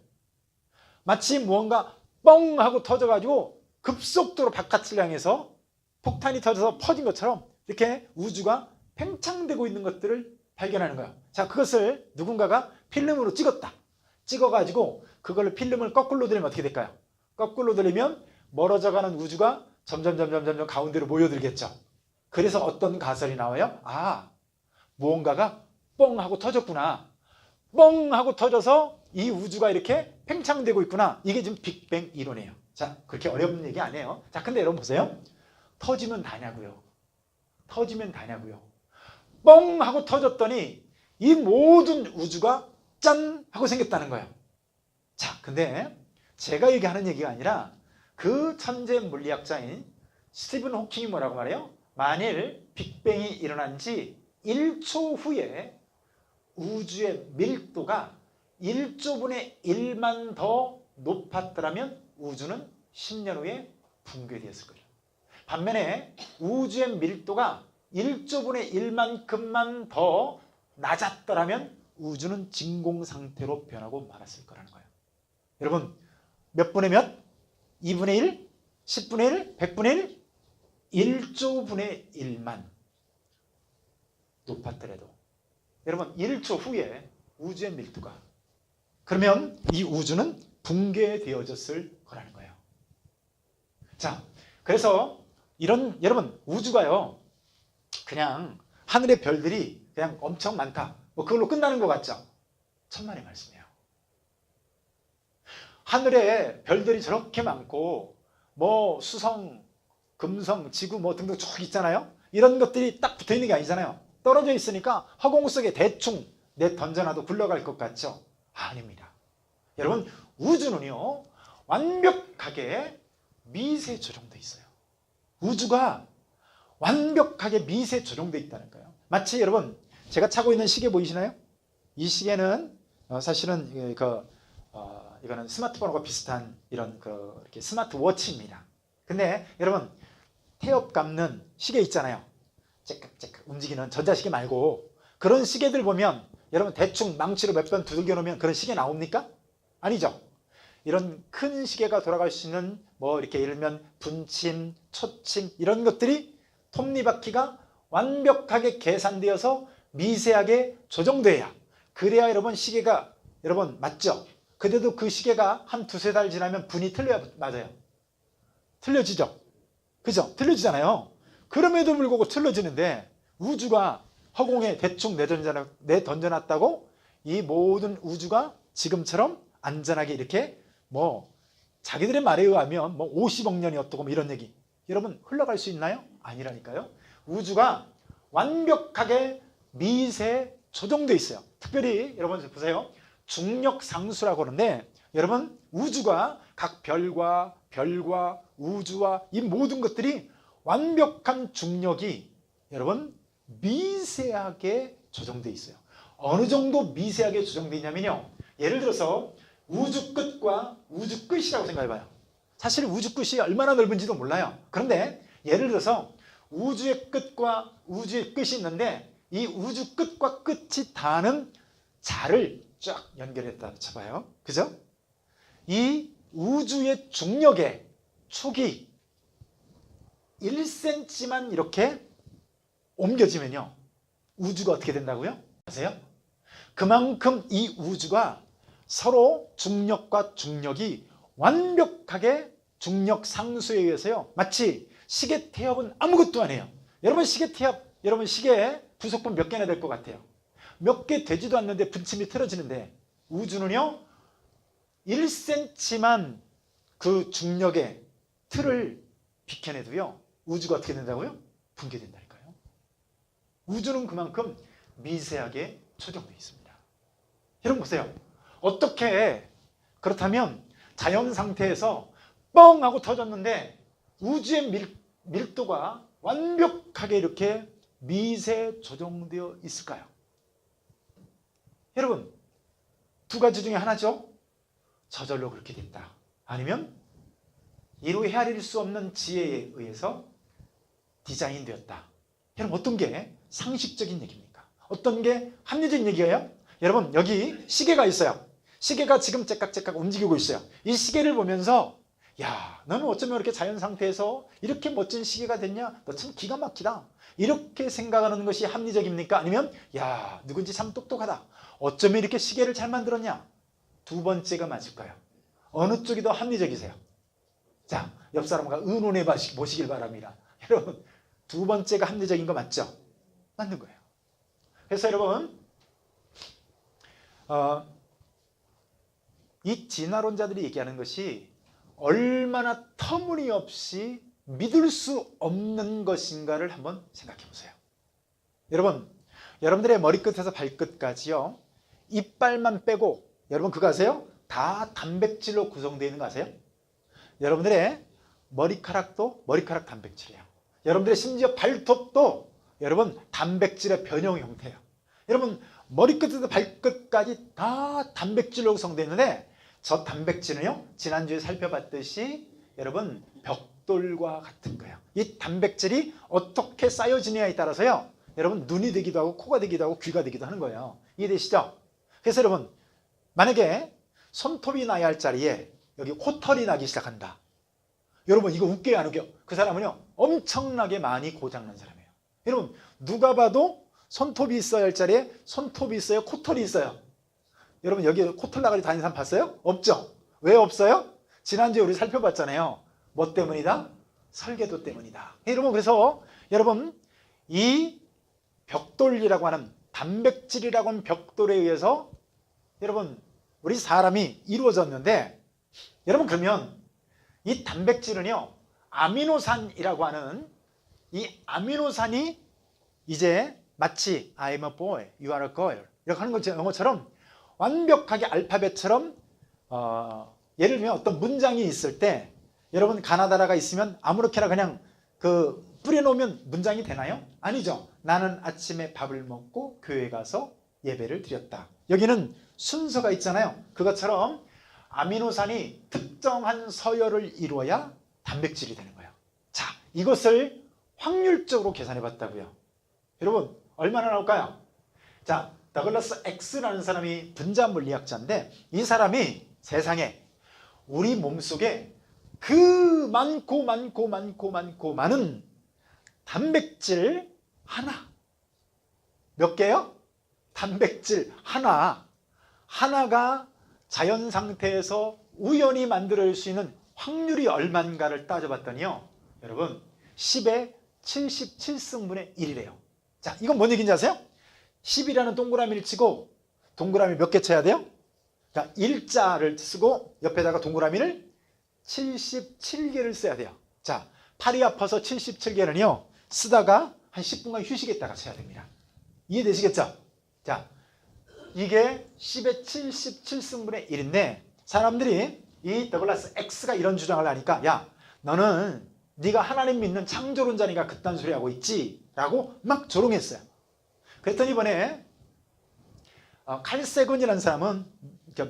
마치 무언가 뻥 하고 터져가지고 급속도로 바깥을 향해서 폭탄이 터져서 퍼진 것처럼 이렇게 우주가 팽창되고 있는 것들을 발견하는 거예요. 자, 그것을 누군가가 필름으로 찍었다. 찍어가지고 그걸 필름을 거꾸로 들이면 어떻게 될까요? 거꾸로 들이면 멀어져가는 우주가 점점 가운데로 모여들겠죠. 그래서 어떤 가설이 나와요? 아, 무언가가 뻥 하고 터졌구나. 뻥 하고 터져서 이 우주가 이렇게 팽창되고 있구나. 이게 지금 빅뱅 이론이에요. 자, 그렇게 어려운 얘기 아니에요. 자, 근데 여러분 보세요. 터지면 다냐고요. 터지면 다냐고요. 뻥 하고 터졌더니 이 모든 우주가 짠 하고 생겼다는 거예요. 자, 근데 제가 얘기하는 얘기가 아니라 그 천재 물리학자인 스티븐 호킹이 뭐라고 말해요? 만일 빅뱅이 일어난 지 1초 후에 우주의 밀도가 1조분의 1만 더 높았더라면 우주는 10년 후에 붕괴되었을 거예요. 반면에 우주의 밀도가 1조분의 1만큼만 더 낮았더라면 우주는 진공 상태로 변하고 말았을 거라는 거예요. 여러분, 몇 분의 몇? 2분의 1? 10분의 1? 100분의 1? 1조분의 1만 높았더라도 여러분 1초 후에 우주의 밀도가 그러면 이 우주는 붕괴되어졌을 거라는 거예요. 자, 그래서 이런 여러분 우주가요 그냥 하늘의 별들이 그냥 엄청 많다 뭐 그걸로 끝나는 것 같죠? 천만의 말씀이에요. 하늘에 별들이 저렇게 많고 뭐 수성, 금성, 지구 뭐 등등 쭉 있잖아요. 이런 것들이 딱 붙어 있는 게 아니잖아요. 떨어져 있으니까 허공 속에 대충 내 던져놔도 굴러갈 것 같죠? 아닙니다. 여러분 우주는요 완벽하게 미세 조정되어 있어요. 우주가 완벽하게 미세 조정되어 있다는 거예요. 마치 여러분 제가 차고 있는 시계 보이시나요? 이 시계는 사실은 이거는 스마트폰하고 비슷한 이런 이렇게 스마트워치입니다. 근데 여러분 태엽 감는 시계 있잖아요. 째깍째깍 움직이는 전자시계 말고 그런 시계들 보면 여러분 대충 망치로 몇 번 두들겨 놓으면 그런 시계 나옵니까? 아니죠. 이런 큰 시계가 돌아갈 수 있는 뭐 이렇게 예를 들면 분침, 초침 이런 것들이 톱니바퀴가 완벽하게 계산되어서 미세하게 조정돼야 그래야 여러분 시계가 여러분 맞죠? 그래도 그 시계가 한 두세 달 지나면 분이 틀려야 맞아요. 틀려지죠? 그죠? 틀려지잖아요. 그럼에도 불구하고 틀려지는데 우주가 허공에 대충 내던져놨다고 이 모든 우주가 지금처럼 안전하게 이렇게 뭐 자기들의 말에 의하면 뭐 50억 년이 어떻고 뭐 이런 얘기 여러분 흘러갈 수 있나요? 아니라니까요. 우주가 완벽하게 미세 조정되어 있어요. 특별히 여러분 보세요. 중력 상수라고 하는데 여러분 우주가 각 별과 우주와 이 모든 것들이 완벽한 중력이 여러분 미세하게 조정되어 있어요. 어느 정도 미세하게 조정되어 있냐면요. 예를 들어서 우주 끝과 우주 끝이라고 생각해봐요. 사실 우주 끝이 얼마나 넓은지도 몰라요. 그런데 예를 들어서 우주의 끝과 우주의 끝이 있는데 이 우주 끝과 끝이 닿는 자를 쫙 연결했다 쳐봐요. 그죠? 이 우주의 중력의 축이 1cm만 이렇게 옮겨지면요. 우주가 어떻게 된다고요? 아세요? 그만큼 이 우주가 서로 중력과 중력이 완벽하게 중력 상수에 의해서요. 마치 시계 태엽은 아무것도 아니에요. 여러분 시계 태엽, 여러분 시계에 부속품 몇 개나 될 것 같아요? 몇 개 되지도 않는데 분침이 틀어지는데 우주는요. 1cm만 그 중력의 틀을 비켜내도요. 우주가 어떻게 된다고요? 붕괴된다니까요. 우주는 그만큼 미세하게 조정되어 있습니다. 여러분 보세요. 어떻게 그렇다면 자연 상태에서 뻥 하고 터졌는데 우주의 밀도가 완벽하게 이렇게 미세 조정되어 있을까요? 여러분 두 가지 중에 하나죠. 저절로 그렇게 됐다. 아니면 이루 헤아릴 수 없는 지혜에 의해서 디자인되었다. 여러분 어떤 게 상식적인 얘기입니까? 어떤 게 합리적인 얘기예요? 여러분 여기 시계가 있어요. 시계가 지금 째깍째깍 움직이고 있어요. 이 시계를 보면서 야 너는 어쩌면 이렇게 자연 상태에서 이렇게 멋진 시계가 됐냐? 너 참 기가 막히다. 이렇게 생각하는 것이 합리적입니까? 아니면 야 누군지 참 똑똑하다. 어쩌면 이렇게 시계를 잘 만들었냐? 두 번째가 맞을까요? 어느 쪽이 더 합리적이세요? 자, 옆 사람과 의논해 보시길 바랍니다. 여러분 두 번째가 합리적인 거 맞죠? 맞는 거예요. 그래서 여러분 이 진화론자들이 얘기하는 것이 얼마나 터무니없이 믿을 수 없는 것인가를 한번 생각해 보세요. 여러분, 여러분들의 머리끝에서 발끝까지요. 이빨만 빼고 여러분 그거 아세요? 다 단백질로 구성되어 있는 거 아세요? 여러분들의 머리카락도 머리카락 단백질이에요. 여러분들의 심지어 발톱도 여러분 단백질의 변형 형태예요. 여러분 머리끝에서 발끝까지 다 단백질로 구성되어 있는데 저 단백질은요 지난주에 살펴봤듯이 여러분 벽돌과 같은 거예요. 이 단백질이 어떻게 쌓여지느냐에 따라서요 여러분 눈이 되기도 하고 코가 되기도 하고 귀가 되기도 하는 거예요. 이해되시죠? 그래서 여러분 만약에 손톱이 나야 할 자리에 여기 코털이 나기 시작한다. 여러분 이거 웃겨요 안 웃겨? 그 사람은요 엄청나게 많이 고장난 사람이에요. 여러분 누가 봐도 손톱이 있어야 할 자리에 손톱이 있어요? 코털이 있어요? 여러분 여기 코털 나가리 다니는 사람 봤어요? 없죠? 왜 없어요? 지난주에 우리 살펴봤잖아요. 뭐 때문이다? 설계도 때문이다. 여러분 그래서 여러분 이 벽돌이라고 하는 단백질이라고 하는 벽돌에 의해서 여러분 우리 사람이 이루어졌는데 여러분 그러면 이 단백질은요 아미노산이라고 하는 이 아미노산이 이제 마치 I'm a boy, you are a girl 이렇게 하는 것처럼 영어처럼 완벽하게 알파벳처럼 예를 들면 어떤 문장이 있을 때 여러분 가나다라가 있으면 아무렇게나 그냥 뿌려놓으면 문장이 되나요? 아니죠. 나는 아침에 밥을 먹고 교회 가서 예배를 드렸다. 여기는 순서가 있잖아요. 그것처럼 아미노산이 특정한 서열을 이루어야 단백질이 되는 거예요. 자, 이것을 확률적으로 계산해 봤다고요. 여러분 얼마나 나올까요? 자, 더글라스 X라는 사람이 분자 물리학자인데 이 사람이 세상에 우리 몸속에 그 많고 많은 단백질 하나 몇 개요? 단백질 하나가 자연 상태에서 우연히 만들어질 수 있는 확률이 얼마인가를 따져봤더니요 여러분 10의 77승분의 1이래요. 자, 이건 뭔 얘기인지 아세요? 10이라는 동그라미를 치고 동그라미 몇 개 쳐야 돼요? 자, 일자를 쓰고 옆에다가 동그라미를 77개를 써야 돼요. 자, 팔이 아파서 77개는요 쓰다가 한 10분간 휴식했다가 쳐야 됩니다. 이해되시겠죠? 자, 이게 10의 77승분의 1인데 사람들이 이 더글라스 X가 이런 주장을 하니까 야 너는 네가 하나님 믿는 창조론자니까 그딴 소리 하고 있지 라고 막 조롱했어요. 그랬더니 이번에 칼 세건이라는 사람은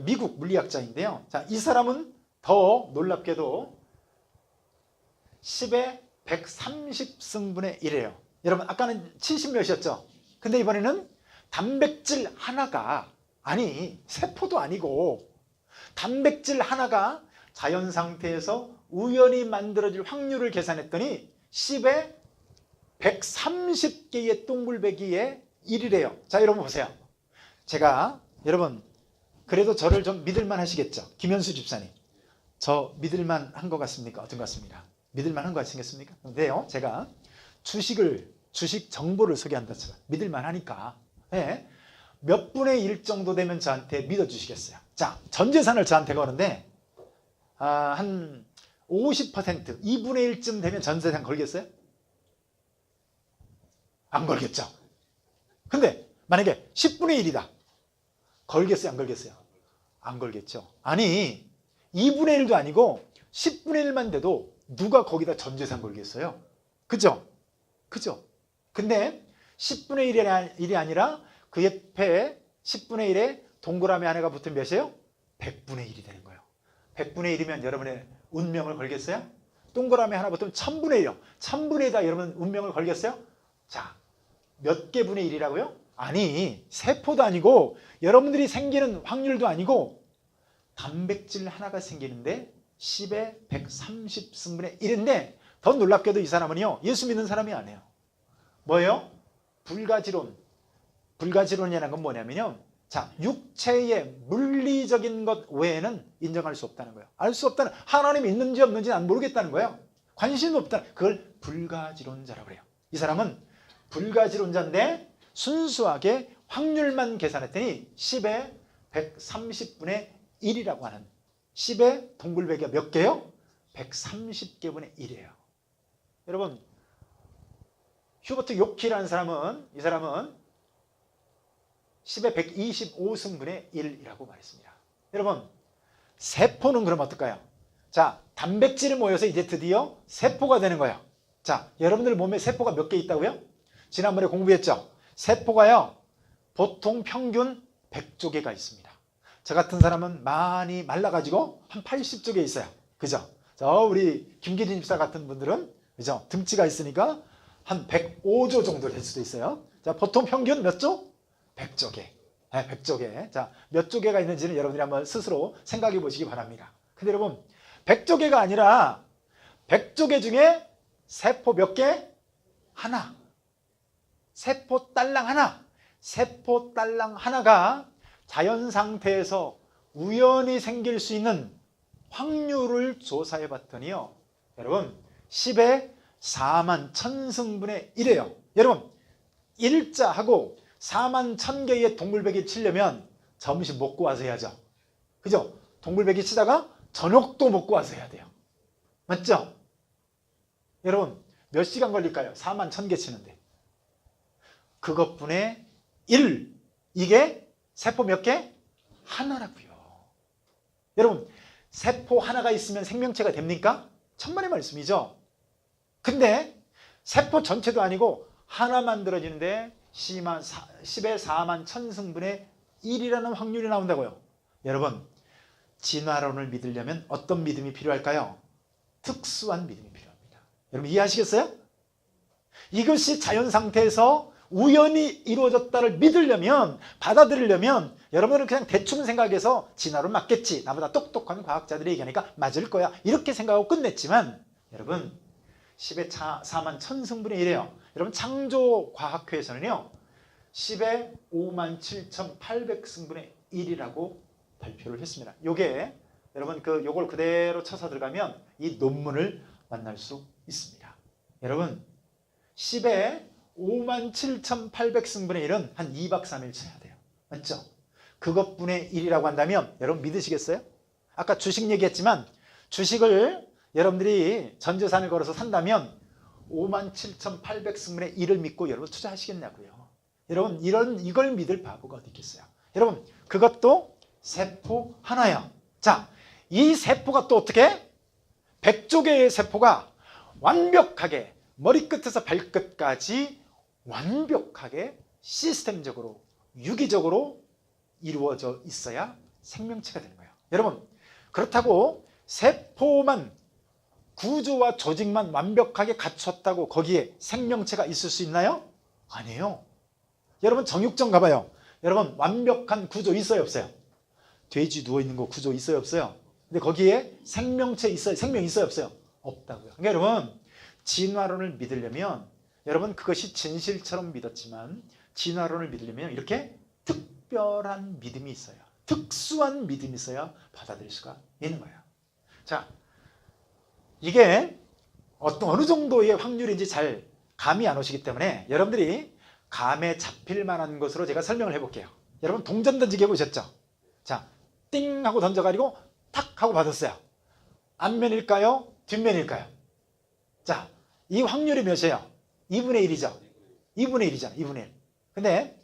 미국 물리학자인데요. 자, 이 사람은 더 놀랍게도 10의 130승분의 1이에요. 여러분 아까는 70 몇이었죠? 근데 이번에는 단백질 하나가 아니 세포도 아니고 단백질 하나가 자연 상태에서 우연히 만들어질 확률을 계산했더니 10의 130개의 동글배기의 1이래요. 자, 여러분 보세요. 제가 여러분 그래도 저를 좀 믿을만 하시겠죠? 김현수 집사님. 저 믿을만 한 것 같습니까? 어떤 것 같습니다. 믿을만 한 것 같습니까? 근데요 제가 주식 정보를 소개한다 치면 믿을만 하니까 네. 몇 분의 1 정도 되면 저한테 믿어주시겠어요? 자, 전 재산을 저한테 거는데 한 50% 2분의 1쯤 되면 전 재산 걸겠어요? 안 걸겠죠? 근데 만약에 10분의 1이다 걸겠어요? 안 걸겠어요? 안 걸겠죠. 아니 2분의 1도 아니고 10분의 1만 돼도 누가 거기다 전 재산 걸겠어요? 그죠? 그죠? 근데 10분의 1이 아니라 그 옆에 10분의 1에 동그라미 하나가 붙으면 몇이에요? 100분의 1이 되는 거예요. 100분의 1이면 여러분의 운명을 걸겠어요? 동그라미 하나 붙으면 1000분의 1이요. 1000분의 1이다 여러분 운명을 걸겠어요? 자, 몇 개 분의 1이라고요? 아니 세포도 아니고 여러분들이 생기는 확률도 아니고 단백질 하나가 생기는데 10의 130승분의 1인데 더 놀랍게도 이 사람은요 예수 믿는 사람이 아니에요. 뭐예요? 불가지론이라는 건 뭐냐면요 자, 육체의 물리적인 것 외에는 인정할 수 없다는 거예요. 알 수 없다는, 하나님이 있는지 없는지 난 모르겠다는 거예요. 관심이 없다. 그걸 불가지론자라고 그래요. 이 사람은 불가지론자인데 순수하게 확률만 계산했더니 10의 130분의 1이라고 하는 10의 동글배기가 몇 개요? 130개분의 1이에요. 여러분 휴버트 요키라는 사람은 이 사람은 10의 125승분의 1이라고 말했습니다. 여러분 세포는 그럼 어떨까요? 자, 단백질이 모여서 이제 드디어 세포가 되는 거예요. 자, 여러분들 몸에 세포가 몇 개 있다고요? 지난번에 공부했죠? 세포가요, 보통 평균 100조개가 있습니다. 저 같은 사람은 많이 말라가지고 한 80조개 있어요. 그죠? 우리 김기린 집사 같은 분들은, 그죠? 등치가 있으니까 한 105조 정도 될 수도 있어요. 자, 보통 평균 몇 조? 100조개. 네, 100조개. 자, 몇 조개가 있는지는 여러분들이 한번 스스로 생각해 보시기 바랍니다. 근데 여러분, 100조개가 아니라 100조개 중에 세포 몇 개? 하나. 세포 딸랑 하나. 세포 딸랑 하나가 자연 상태에서 우연히 생길 수 있는 확률을 조사해 봤더니요, 여러분 10의 4만 1000승분의 1이에요. 여러분, 일자하고 4만 1000개의 동물배기 치려면 점심 먹고 와서 해야죠. 그죠? 동물배기 치다가 저녁도 먹고 와서 해야 돼요. 맞죠? 여러분, 몇 시간 걸릴까요? 4만 1000개 치는데. 그것분의 1. 이게 세포 몇 개? 하나라고요. 여러분, 세포 하나가 있으면 생명체가 됩니까? 천만의 말씀이죠. 근데 세포 전체도 아니고 하나 만들어지는데 10의 4만 1000승분의 1이라는 확률이 나온다고요. 여러분, 진화론을 믿으려면 어떤 믿음이 필요할까요? 특수한 믿음이 필요합니다. 여러분 이해하시겠어요? 이것이 자연 상태에서 우연히 이루어졌다를 믿으려면, 받아들이려면 여러분은 그냥 대충 생각해서 진화론 맞겠지, 나보다 똑똑한 과학자들이 얘기하니까 맞을 거야, 이렇게 생각하고 끝냈지만, 여러분 10의 4만 1000승분의 1이에요. 여러분 창조과학회에서는요 10의 5만 7800승분의 1이라고 발표를 했습니다. 요게 여러분 요걸 그대로 쳐서 들어가면 이 논문을 만날 수 있습니다. 여러분 10의 5만 7800승분의 1은 한 2박 3일 쳐야 돼요. 맞죠? 그것분의 1이라고 한다면 여러분 믿으시겠어요? 아까 주식 얘기했지만 주식을 여러분들이 전재산을 걸어서 산다면 5만 7800승분의 1을 믿고 여러분 투자하시겠냐고요. 여러분 이걸 믿을 바보가 어디 있겠어요? 여러분 그것도 세포 하나야. 자, 이 세포가 또 어떻게? 100조개의 세포가 완벽하게 머리끝에서 발끝까지 완벽하게 시스템적으로 유기적으로 이루어져 있어야 생명체가 되는 거예요. 여러분 그렇다고 세포만, 구조와 조직만 완벽하게 갖췄다고 거기에 생명체가 있을 수 있나요? 아니에요. 여러분 정육점 가봐요. 여러분 완벽한 구조 있어요 없어요? 돼지 누워있는 거 구조 있어요 없어요? 근데 거기에 생명체 있어요? 생명 있어요 없어요? 없다고요. 그러니까 여러분 진화론을 믿으려면, 여러분 그것이 진실처럼 믿었지만 진화론을 믿으려면 이렇게 특별한 믿음이 있어요. 특수한 믿음이 있어야 받아들일 수가 있는 거예요. 자, 이게 어느 정도의 확률인지 잘 감이 안 오시기 때문에 여러분들이 감에 잡힐 만한 것으로 제가 설명을 해볼게요. 여러분 동전 던지기 해보셨죠? 자, 띵 하고 던져가지고 탁 하고 받았어요. 앞면일까요? 뒷면일까요? 자, 이 확률이 몇이에요? 2분의 1이죠. 2분의 1이잖아. 2분의 1. 근데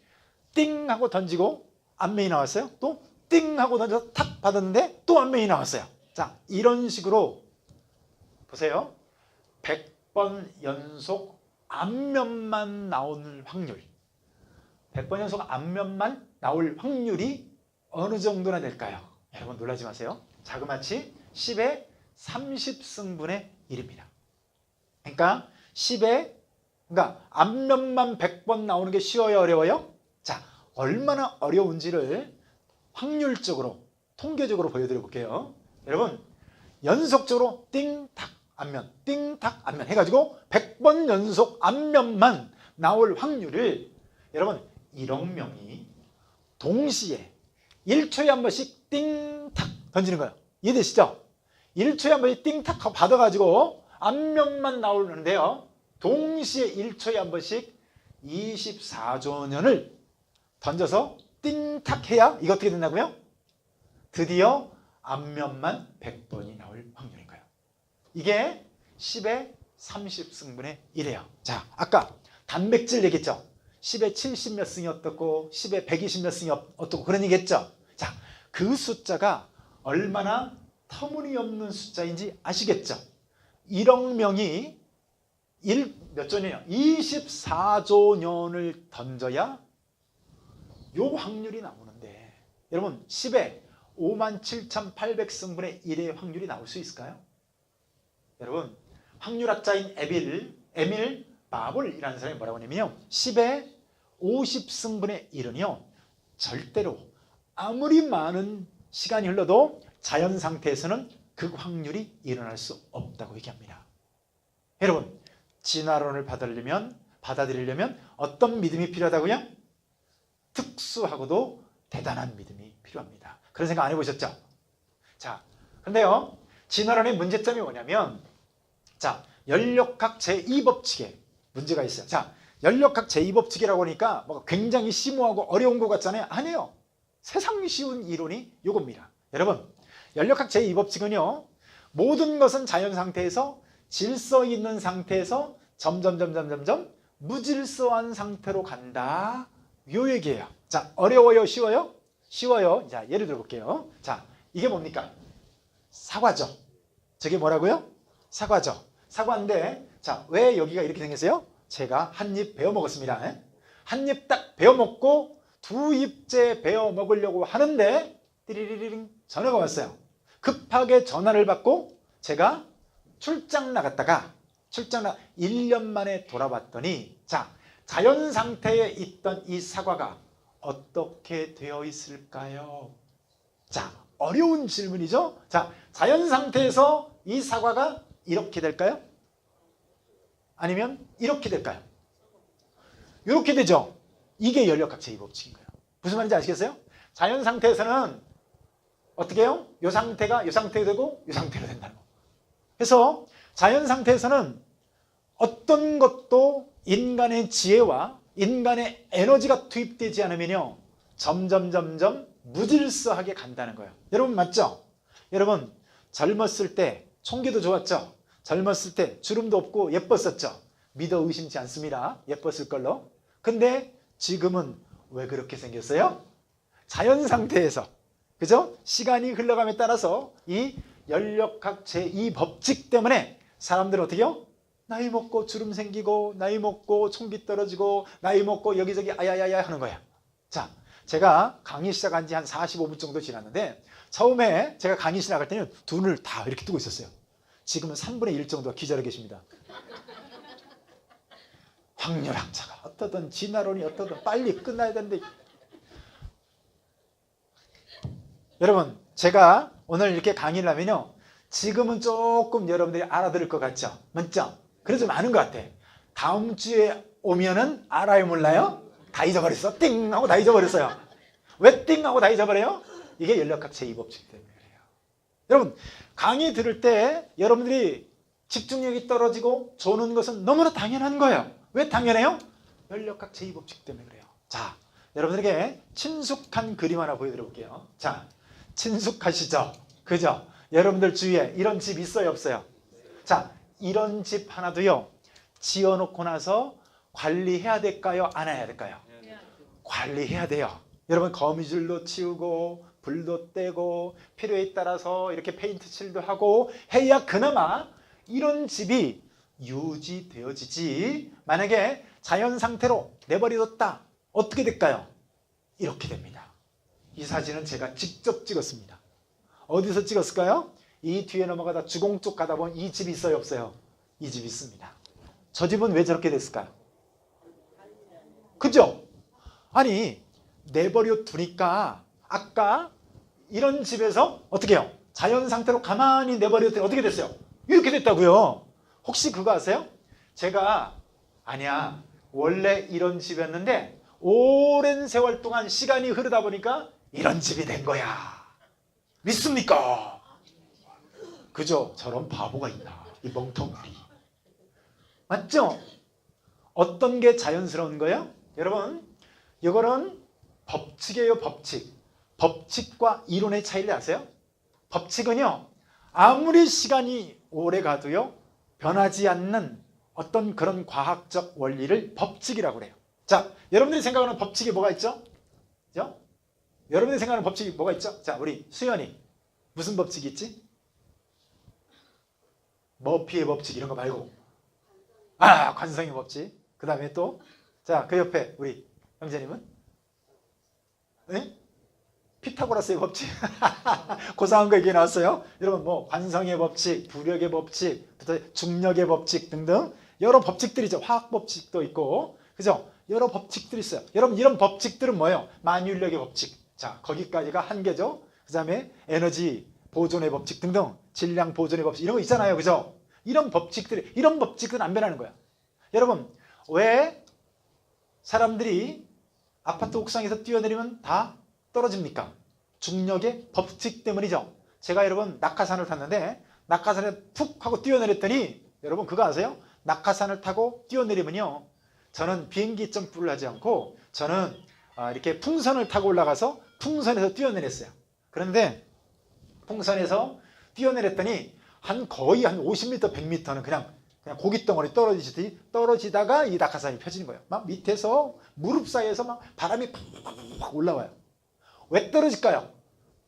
띵 하고 던지고 앞면이 나왔어요. 또 띵 하고 던져서 탁 받았는데 또 앞면이 나왔어요. 자, 이런 식으로 보세요. 100번 연속 앞면만 나올 확률, 100번 연속 앞면만 나올 확률이 어느 정도나 될까요? 여러분 놀라지 마세요. 자그마치 10의 30승분의 1입니다. 그러니까 그러니까 앞면만 100번 나오는 게 쉬워요 어려워요? 자, 얼마나 어려운지를 확률적으로 통계적으로 보여드려 볼게요. 여러분 연속적으로 띵탁 앞면, 띵탁 앞면 해가지고 100번 연속 앞면만 나올 확률을 여러분 1억 명이 동시에 1초에 한 번씩 띵탁 던지는 거예요. 이해되시죠? 1초에 한 번씩 띵탁 하고 받아가지고 앞면만 나오는데요, 동시에 1초에 한 번씩 24조 년을 던져서 띵탁 해야 이거 어떻게 된다고요? 드디어 앞면만 100번이 나올 확률인 거예요. 이게 10의 30승분의 1이에요. 자, 아까 단백질 얘기했죠? 10의 70 몇 승이 어떻고 10의 120 몇 승이 어떻고 그런 얘기했죠? 자, 그 숫자가 얼마나 터무니없는 숫자인지 아시겠죠? 1억 명이 몇 조년이요? 24조 년을 던져야 요 확률이 나오는데, 여러분 10에 57,800승분의 1의 확률이 나올 수 있을까요? 여러분 확률학자인 에밀 바볼이라는 사람이 뭐라고 하냐면요, 10에 50승분의 1은요 절대로 아무리 많은 시간이 흘러도 자연 상태에서는 그 확률이 일어날 수 없다고 얘기합니다. 여러분 진화론을 받아들이려면 어떤 믿음이 필요하다고요? 특수하고도 대단한 믿음이 필요합니다. 그런 생각 안 해보셨죠? 자, 근데요 진화론의 문제점이 뭐냐면, 자, 연력학 제2법칙에 문제가 있어요. 자, 연력학 제2법칙이라고 하니까 뭐 굉장히 심오하고 어려운 것 같잖아요. 아니에요. 세상 쉬운 이론이 요겁니다. 여러분 연력학 제2법칙은요 모든 것은 자연 상태에서 질서 있는 상태에서 점점 무질서한 상태로 간다, 요 얘기예요. 자, 어려워요? 쉬워요? 쉬워요. 자, 예를 들어 볼게요. 자, 이게 뭡니까? 사과죠. 저게 뭐라고요? 사과죠. 사과인데, 자, 왜 여기가 이렇게 생겼어요? 제가 한 입 베어 먹었습니다. 한 입 딱 베어 먹고 두 입째 베어 먹으려고 하는데 띠리리링 전화가 왔어요. 급하게 전화를 받고 제가 출장 나갔다가 1년 만에 돌아왔더니, 자, 자연 상태에 있던 이 사과가 어떻게 되어 있을까요? 자, 어려운 질문이죠. 자, 자연 상태에서 이 사과가 이렇게 될까요? 아니면 이렇게 될까요? 이렇게 되죠. 이게 연력학 제2법칙인 거예요. 무슨 말인지 아시겠어요? 자연 상태에서는 어떻게 해요? 이 상태가 이 상태가 되고 이 상태로 된다는 거. 그래서 자연 상태에서는 어떤 것도 인간의 지혜와 인간의 에너지가 투입되지 않으면요 점점 무질서하게 간다는 거예요. 여러분 맞죠? 여러분 젊었을 때 총기도 좋았죠? 젊었을 때 주름도 없고 예뻤었죠? 믿어 의심치 않습니다. 예뻤을 걸로. 근데 지금은 왜 그렇게 생겼어요? 자연 상태에서, 그죠? 시간이 흘러감에 따라서 이 연력학 제2법칙 때문에 사람들은 어떻게 해요? 나이 먹고 주름 생기고, 나이 먹고 총기 떨어지고, 나이 먹고 여기저기 아야야야 하는 거야. 자, 제가 강의 시작한 지 한 45분 정도 지났는데, 처음에 제가 강의 시작할 때는 두 눈을 다 이렇게 뜨고 있었어요. 지금은 3분의 1 정도가 기절해 계십니다. 확률학자가 어떠든 진화론이 어떠든 빨리 끝나야 되는데. 여러분 제가 오늘 이렇게 강의를 하면요 지금은 조금 여러분들이 알아들을 것 같죠? 맞죠? 그래서 많은 것 같아. 다음 주에 오면은 알아요 몰라요? 다 잊어버렸어. 띵 하고 다 잊어버렸어요. 왜 띵 하고 다 잊어버려요? 이게 연력학 제2법칙 때문에 그래요. 여러분 강의 들을 때 여러분들이 집중력이 떨어지고 조는 것은 너무나 당연한 거예요. 왜 당연해요? 연력학 제2법칙 때문에 그래요. 자, 여러분들에게 친숙한 그림 하나 보여드려 볼게요. 자, 친숙하시죠? 그죠? 여러분들 주위에 이런 집 있어요 없어요? 자, 이런 집 하나도요 지어놓고 나서 관리해야 될까요? 안 해야 될까요? 관리해야 돼요. 여러분 거미줄도 치우고 불도 떼고 필요에 따라서 이렇게 페인트 칠도 하고 해야 그나마 이런 집이 유지되어지지, 만약에 자연 상태로 내버려뒀다 어떻게 될까요? 이렇게 됩니다. 이 사진은 제가 직접 찍었습니다. 어디서 찍었을까요? 이 뒤에 넘어가다 주공 쪽 가다 보면 이 집이 있어요 없어요? 이 집이 있습니다. 저 집은 왜 저렇게 됐을까요? 그죠? 아니 내버려 두니까 아까 이런 집에서 어떻게 해요? 자연 상태로 가만히 내버려 두니까 어떻게 됐어요? 이렇게 됐다고요. 혹시 그거 아세요? 제가 아니야 원래 이런 집이었는데 오랜 세월 동안 시간이 흐르다 보니까 이런 집이 된 거야. 믿습니까? 그죠? 저런 바보가 있나 이 멍텅구리. 맞죠? 어떤 게 자연스러운 거예요? 여러분 이거는 법칙이에요. 법칙. 법칙과 이론의 차이를 아세요? 법칙은요 아무리 시간이 오래 가도요 변하지 않는 어떤 그런 과학적 원리를 법칙이라고 그래요. 자, 여러분들이 생각하는 법칙이 뭐가 있죠? 그죠? 여러분들이 생각하는 법칙이 뭐가 있죠? 자, 우리 수연이 무슨 법칙이 있지? 머피의 법칙 이런 거 말고. 아, 관성의 법칙. 그 다음에 또, 자, 그 옆에 우리 형제님은? 네? 피타고라스의 법칙. 고상한 거 얘기 나왔어요. 여러분 뭐 관성의 법칙, 부력의 법칙, 중력의 법칙 등등 여러 법칙들이죠. 화학 법칙도 있고, 그죠? 여러 법칙들이 있어요. 여러분 이런 법칙들은 뭐예요? 만유인력의 법칙. 자, 거기까지가 한 개죠. 그 다음에 에너지 보존의 법칙 등등, 질량 보존의 법칙 이런 거 있잖아요. 그죠? 이런 법칙들은 안 변하는 거야. 여러분 왜 사람들이 아파트 옥상에서 뛰어내리면 다 떨어집니까? 중력의 법칙 때문이죠. 제가 여러분 낙하산을 탔는데 낙하산에 푹 하고 뛰어내렸더니 여러분 그거 아세요? 낙하산을 타고 뛰어내리면요, 저는 비행기 점프를 하지 않고 저는 이렇게 풍선을 타고 올라가서 풍선에서 뛰어내렸어요. 그런데 풍선에서 뛰어내렸더니 거의 한 50m, 100m는 그냥 고깃덩어리 떨어지다가 이 낙하산이 펴지는 거예요. 막 밑에서 무릎 사이에서 막 바람이 팍팍 올라와요. 왜 떨어질까요?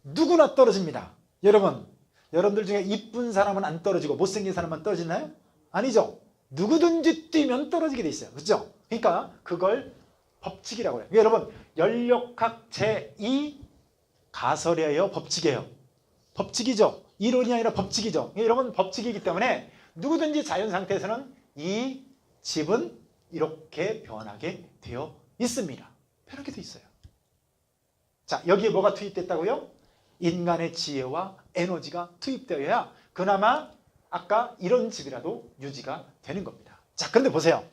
누구나 떨어집니다. 여러분들 중에 이쁜 사람은 안 떨어지고 못생긴 사람만 떨어지나요? 아니죠. 누구든지 뛰면 떨어지게 돼 있어요. 그렇죠? 그러니까 그걸 법칙이라고 해요. 여러분 연력학 제2 가설이에요? 법칙이에요? 법칙이죠. 이론이 아니라 법칙이죠. 여러분 법칙이기 때문에 누구든지 자연 상태에서는 이 집은 이렇게 변하게 되어 있습니다. 변하게 되어 있어요. 자, 여기에 뭐가 투입됐다고요? 인간의 지혜와 에너지가 투입되어야 그나마 아까 이런 집이라도 유지가 되는 겁니다. 자, 그런데 보세요.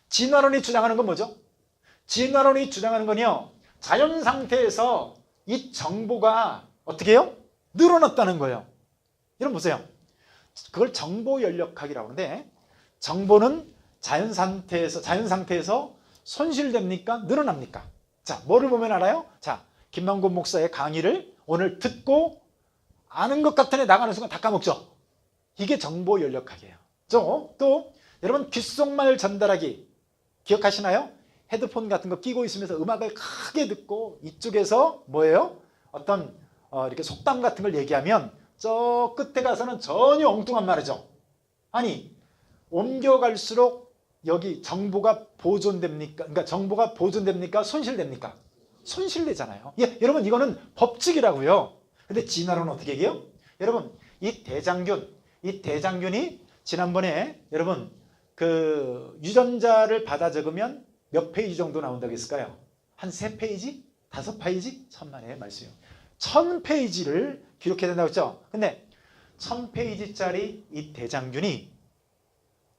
진화론이 주장하는 건 뭐죠? 진화론이 주장하는 건요, 자연 상태에서 이 정보가 어떻게 해요? 늘어났다는 거예요. 여러분 보세요. 그걸 정보 연력학이라고 하는데, 정보는 자연 상태에서 손실됩니까? 늘어납니까? 자, 뭐를 보면 알아요? 자, 김만곤 목사의 강의를 오늘 듣고 아는 것 같은 애 나가는 순간 다 까먹죠? 이게 정보 연력학이에요. 또 여러분 귓속말 전달하기 기억하시나요? 헤드폰 같은 거 끼고 있으면서 음악을 크게 듣고 이쪽에서 뭐예요? 어떤 이렇게 속담 같은 걸 얘기하면 저 끝에 가서는 전혀 엉뚱한 말이죠. 아니, 옮겨갈수록 여기 정보가 보존됩니까? 그러니까 정보가 보존됩니까? 손실됩니까? 손실되잖아요. 예, 여러분 이거는 법칙이라고요. 근데 진화론은 어떻게 얘기해요? 여러분 이 대장균이 지난번에 여러분 그 유전자를 받아 적으면 몇 페이지 정도 나온다고 했을까요? 한 3페이지? 5페이지? 천만의 말씀이요. 1000페이지를 기록해야 된다고 했죠. 근데 1000페이지짜리 이 대장균이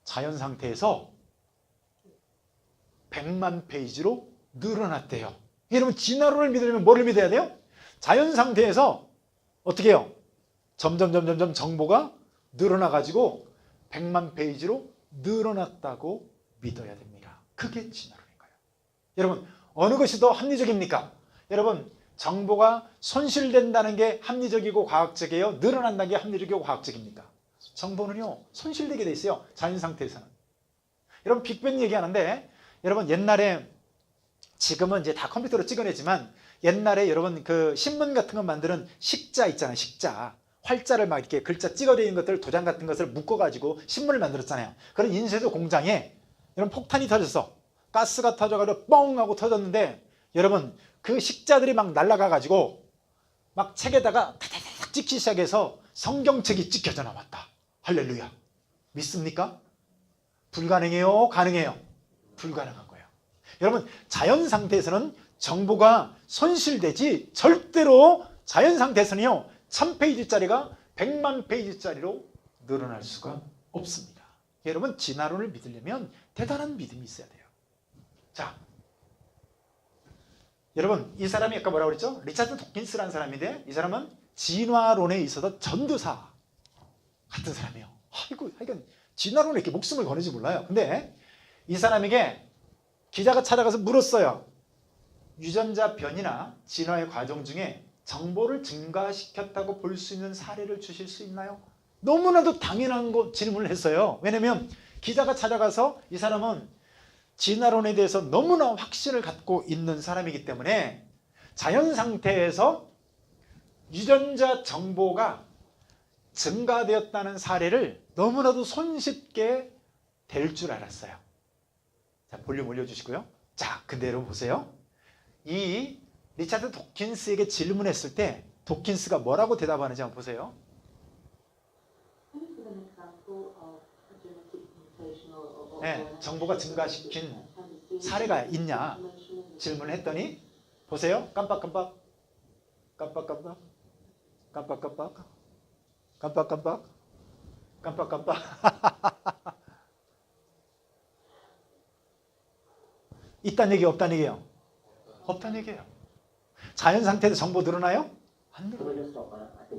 자연 상태에서 100만 페이지로 늘어났대요. 여러분 진화론을 믿으려면 뭐를 믿어야 돼요? 자연 상태에서 어떻게 해요? 점점 정보가 늘어나가지고 100만 페이지로 늘어났다고 믿어야 됩니다. 그게 진화론인 거예요. 여러분 어느 것이 더 합리적입니까? 여러분 정보가 손실된다는 게 합리적이고 과학적이에요? 늘어난다는 게 합리적이고 과학적입니까? 정보는요 손실되게 돼 있어요. 자연 상태에서는. 여러분 빅뱅 얘기하는데 여러분 옛날에, 지금은 이제 다 컴퓨터로 찍어내지만 옛날에 여러분 그 신문 같은 거 만드는 식자 있잖아요. 식자. 활자를 막 이렇게 글자 찍어내는 것들, 도장 같은 것을 묶어가지고 신문을 만들었잖아요. 그런 인쇄소 공장에 여러분 폭탄이 터졌어. 가스가 터져가지고 뻥 하고 터졌는데 여러분 그 식자들이 막 날아가가지고 막 책에다가 타타닥 찍기 시작해서 성경책이 찍혀져 나왔다. 할렐루야. 믿습니까? 불가능해요? 가능해요? 불가능한 거예요. 여러분 자연 상태에서는 정보가 손실되지 절대로 자연 상태에서는요 1000페이지짜리가 100만 페이지짜리로 늘어날 수가 없습니다. 여러분 진화론을 믿으려면 대단한 믿음이 있어야 돼요. 자, 여러분 이 사람이 아까 뭐라고 그랬죠? 리차드 도킨스라는 사람인데 이 사람은 진화론에 있어서 전도사 같은 사람이에요. 아이고, 하여간 진화론에 이렇게 목숨을 거는지 몰라요. 근데 이 사람에게 기자가 찾아가서 물었어요. 유전자 변이나 진화의 과정 중에 정보를 증가시켰다고 볼 수 있는 사례를 주실 수 있나요? 너무나도 당연한 질문을 했어요. 왜냐하면 기자가 찾아가서 이 사람은 진화론에 대해서 너무나 확신을 갖고 있는 사람이기 때문에 자연 상태에서 유전자 정보가 증가되었다는 사례를 너무나도 손쉽게 될 줄 알았어요. 자, 볼륨 올려주시고요. 자, 근데 여러분 보세요. 이 리차드 도킨스에게 질문했을 때 도킨스가 뭐라고 대답하는지 한번 보세요. 네, 정보가 증가시킨 사례가 있냐 질문을 했더니 보세요. 깜빡깜빡 깜빡깜빡 깜빡깜빡 깜빡깜빡 깜빡깜빡 있다는 얘기 없다는 얘기예요? 없다는 얘기예요. 자연 상태에서 정보 늘어나요? 안 늘어나요.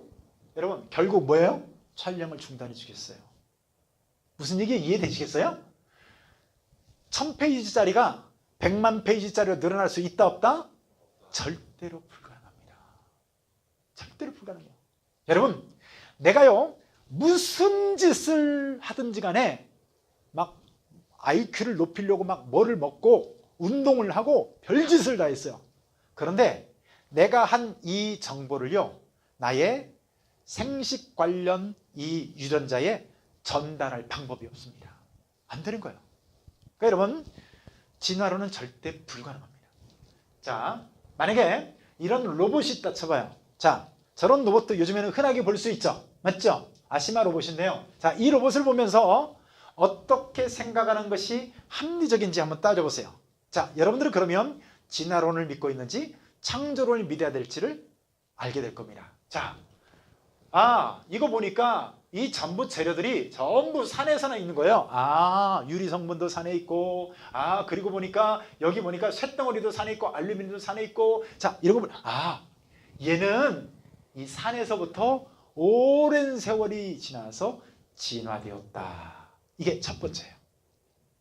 여러분 결국 뭐예요? 촬영을 중단해 주겠어요. 무슨 얘기 이해되시겠어요? 1000페이지짜리가 100만 페이지짜리로 늘어날 수 있다 없다? 절대로 불가능합니다. 절대로 불가능해요. 여러분 내가요 무슨 짓을 하든지 간에 막 IQ를 높이려고 막 뭐를 먹고 운동을 하고 별짓을 다 했어요. 그런데 내가 한 이 정보를요 나의 생식 관련 이 유전자에 전달할 방법이 없습니다. 안 되는 거예요. 그러니까 여러분 진화론은 절대 불가능합니다. 자, 만약에 이런 로봇이 있다 쳐봐요. 자, 저런 로봇도 요즘에는 흔하게 볼 수 있죠. 맞죠? 아시마 로봇인데요. 자, 이 로봇을 보면서 어떻게 생각하는 것이 합리적인지 한번 따져보세요. 자, 여러분들은 그러면 진화론을 믿고 있는지 창조론을 믿어야 될지를 알게 될 겁니다. 자, 이거 보니까 이 전부 재료들이 전부 산에서나 있는 거예요. 유리 성분도 산에 있고, 그리고 보니까 여기 보니까 쇳덩어리도 산에 있고, 알루미늄도 산에 있고, 자, 이런 거 보면, 얘는 이 산에서부터 오랜 세월이 지나서 진화되었다. 이게 첫 번째예요.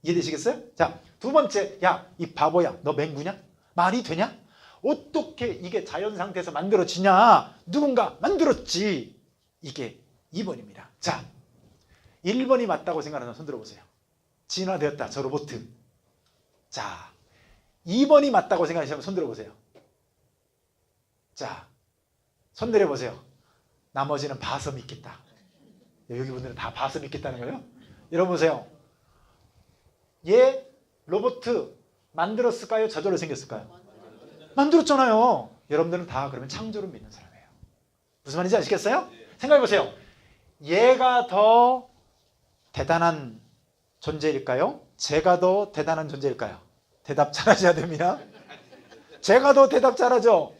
이해되시겠어요? 자, 두 번째, 야, 이 바보야, 너 맹구냐? 말이 되냐? 어떻게 이게 자연 상태에서 만들어지냐? 누군가 만들었지. 이게 2번입니다. 자, 1번이 맞다고 생각하는 손 들어보세요. 진화되었다, 저 로봇. 자, 2번이 맞다고 생각하시면 손 들어보세요. 자, 손 내려보세요. 나머지는 봐서 믿겠다. 여기 분들은 다 봐서 믿겠다는 거예요. 여러분 보세요. 얘 로봇 만들었을까요? 저절로 생겼을까요? 만들었잖아요. 여러분들은 다 그러면 창조를 믿는 사람이에요. 무슨 말인지 아시겠어요? 생각해보세요. 얘가 더 대단한 존재일까요? 제가 더 대단한 존재일까요? 대답 잘하셔야 됩니다. 제가 더 대답 잘하죠.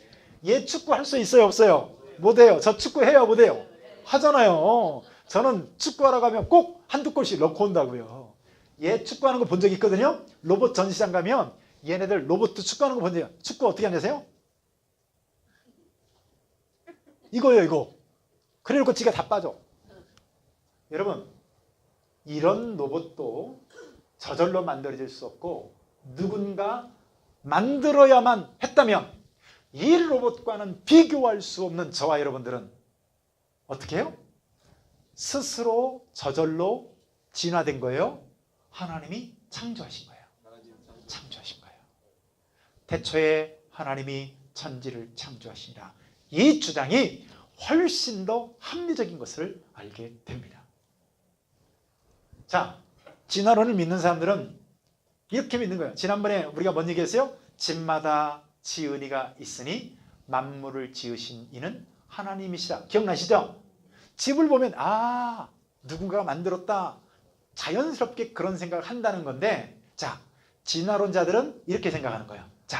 얘 축구 할 수 있어요? 없어요? 못해요. 저 축구 해요? 못해요? 하잖아요. 저는 축구하러 가면 꼭 한두 골씩 넣고 온다고요. 얘 축구하는 거 본 적 있거든요. 로봇 전시장 가면 얘네들 로봇 축구하는 거 본 적이에요. 축구 어떻게 하냐세요? 이거요, 이거. 그래놓고 지가 다 빠져. 여러분, 이런 로봇도 저절로 만들어질 수 없고 누군가 만들어야만 했다면 이 로봇과는 비교할 수 없는 저와 여러분들은 어떻게 해요? 스스로 저절로 진화된 거예요? 하나님이 창조하신 거예요. 창조하신 거예요. 태초에 하나님이 천지를 창조하시니라. 이 주장이 훨씬 더 합리적인 것을 알게 됩니다. 자, 진화론을 믿는 사람들은 이렇게 믿는 거예요. 지난번에 우리가 뭔 얘기했어요? 집마다 지은 이가 있으니 만물을 지으신 이는 하나님이시라. 기억나시죠? 집을 보면 누군가가 만들었다. 자연스럽게 그런 생각을 한다는 건데, 자, 진화론자들은 이렇게 생각하는 거예요. 자,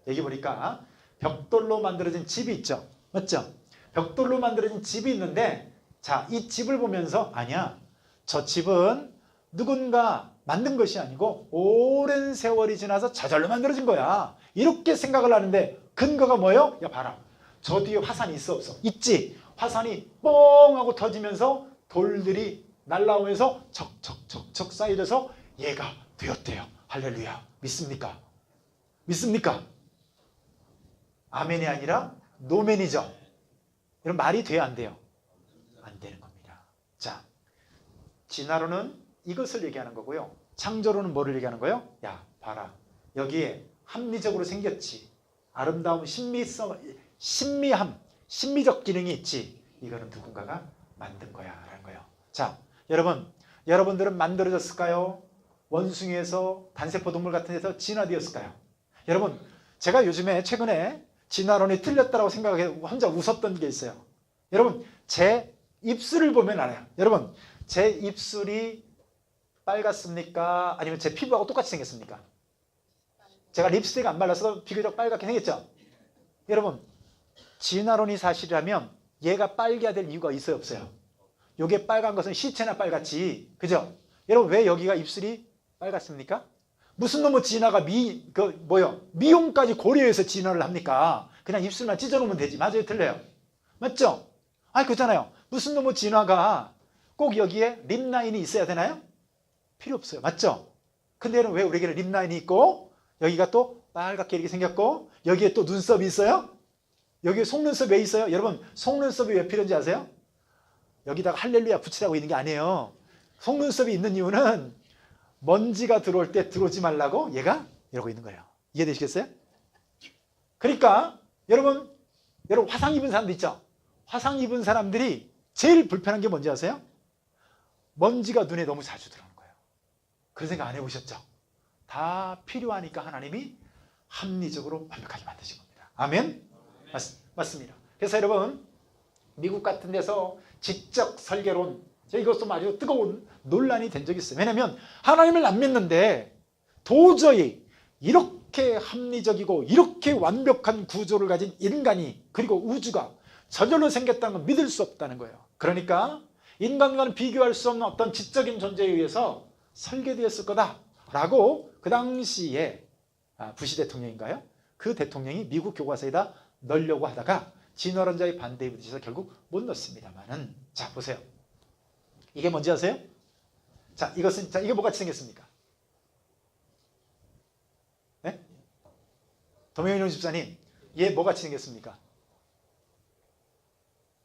여기 보니까 벽돌로 만들어진 집이 있죠. 맞죠? 벽돌로 만들어진 집이 있는데, 자, 이 집을 보면서 아니야, 저 집은 누군가 만든 것이 아니고 오랜 세월이 지나서 저절로 만들어진 거야. 이렇게 생각을 하는데 근거가 뭐예요? 야, 봐라. 저 뒤에 화산이 있어 없어? 있지. 화산이 뻥 하고 터지면서 돌들이 날라오면서 척척척척 쌓여져서 얘가 되었대요. 할렐루야. 믿습니까? 믿습니까? 아멘이 아니라 노멘이죠. 이런 말이 돼야 안 돼요? 안 되는 겁니다. 자, 진화론은 이것을 얘기하는 거고요. 창조론은 뭐를 얘기하는 거예요? 야, 봐라. 여기에 합리적으로 생겼지. 아름다움, 신미함, 신미적 기능이 있지. 이거는 누군가가 만든 거야 라는 거예요. 자, 여러분들은 만들어졌을까요? 원숭이에서 단세포 동물 같은 데서 진화되었을까요? 여러분, 제가 요즘에 최근에 진화론이 틀렸다고 생각하고 혼자 웃었던 게 있어요. 여러분, 제 입술을 보면 알아요. 여러분, 제 입술이 빨갛습니까? 아니면 제 피부하고 똑같이 생겼습니까? 제가 립스틱 안 발라서 비교적 빨갛게 생겼죠? 여러분, 진화론이 사실이라면 얘가 빨개야 될 이유가 있어요, 없어요? 요게 빨간 것은 시체나 빨갛지, 그죠? 여러분, 왜 여기가 입술이 빨갛습니까? 무슨 놈의 진화가 미용까지 고려해서 진화를 합니까? 그냥 입술만 찢어놓으면 되지. 맞아요, 틀려요? 맞죠? 아니, 그렇잖아요. 무슨 놈의 진화가 꼭 여기에 립라인이 있어야 되나요? 필요 없어요. 맞죠? 근데 여러분, 왜 우리에게 립라인이 있고 여기가 또 빨갛게 이렇게 생겼고 여기에 또 눈썹이 있어요? 여기에 속눈썹이 왜 있어요? 여러분, 속눈썹이 왜 필요한지 아세요? 여기다가 할렐루야 붙이라고 있는 게 아니에요. 속눈썹이 있는 이유는 먼지가 들어올 때 들어오지 말라고 얘가 이러고 있는 거예요. 이해되시겠어요? 그러니까 여러분 화상 입은 사람도 있죠? 화상 입은 사람들이 제일 불편한 게 뭔지 아세요? 먼지가 눈에 너무 자주 들어오는 거예요. 그런 생각 안 해보셨죠? 다 필요하니까 하나님이 합리적으로 완벽하게 만드신 겁니다. 아멘? 맞습니다. 그래서 여러분, 미국 같은 데서 지적 설계론, 이것도 아주 뜨거운 논란이 된 적이 있어요. 왜냐하면 하나님을 안 믿는데 도저히 이렇게 합리적이고 이렇게 완벽한 구조를 가진 인간이 그리고 우주가 저절로 생겼다는 걸 믿을 수 없다는 거예요. 그러니까 인간과는 비교할 수 없는 어떤 지적인 존재에 의해서 설계되었을 거다라고 그 당시에 부시 대통령인가요? 그 대통령이 미국 교과서에다 넣으려고 하다가 진화론자의 반대에 부딪혀서 결국 못 넣습니다만은, 자 보세요. 이게 뭔지 아세요? 자, 이게 뭐같이 생겼습니까? 네? 도명현 집사님, 얘 뭐같이 생겼습니까?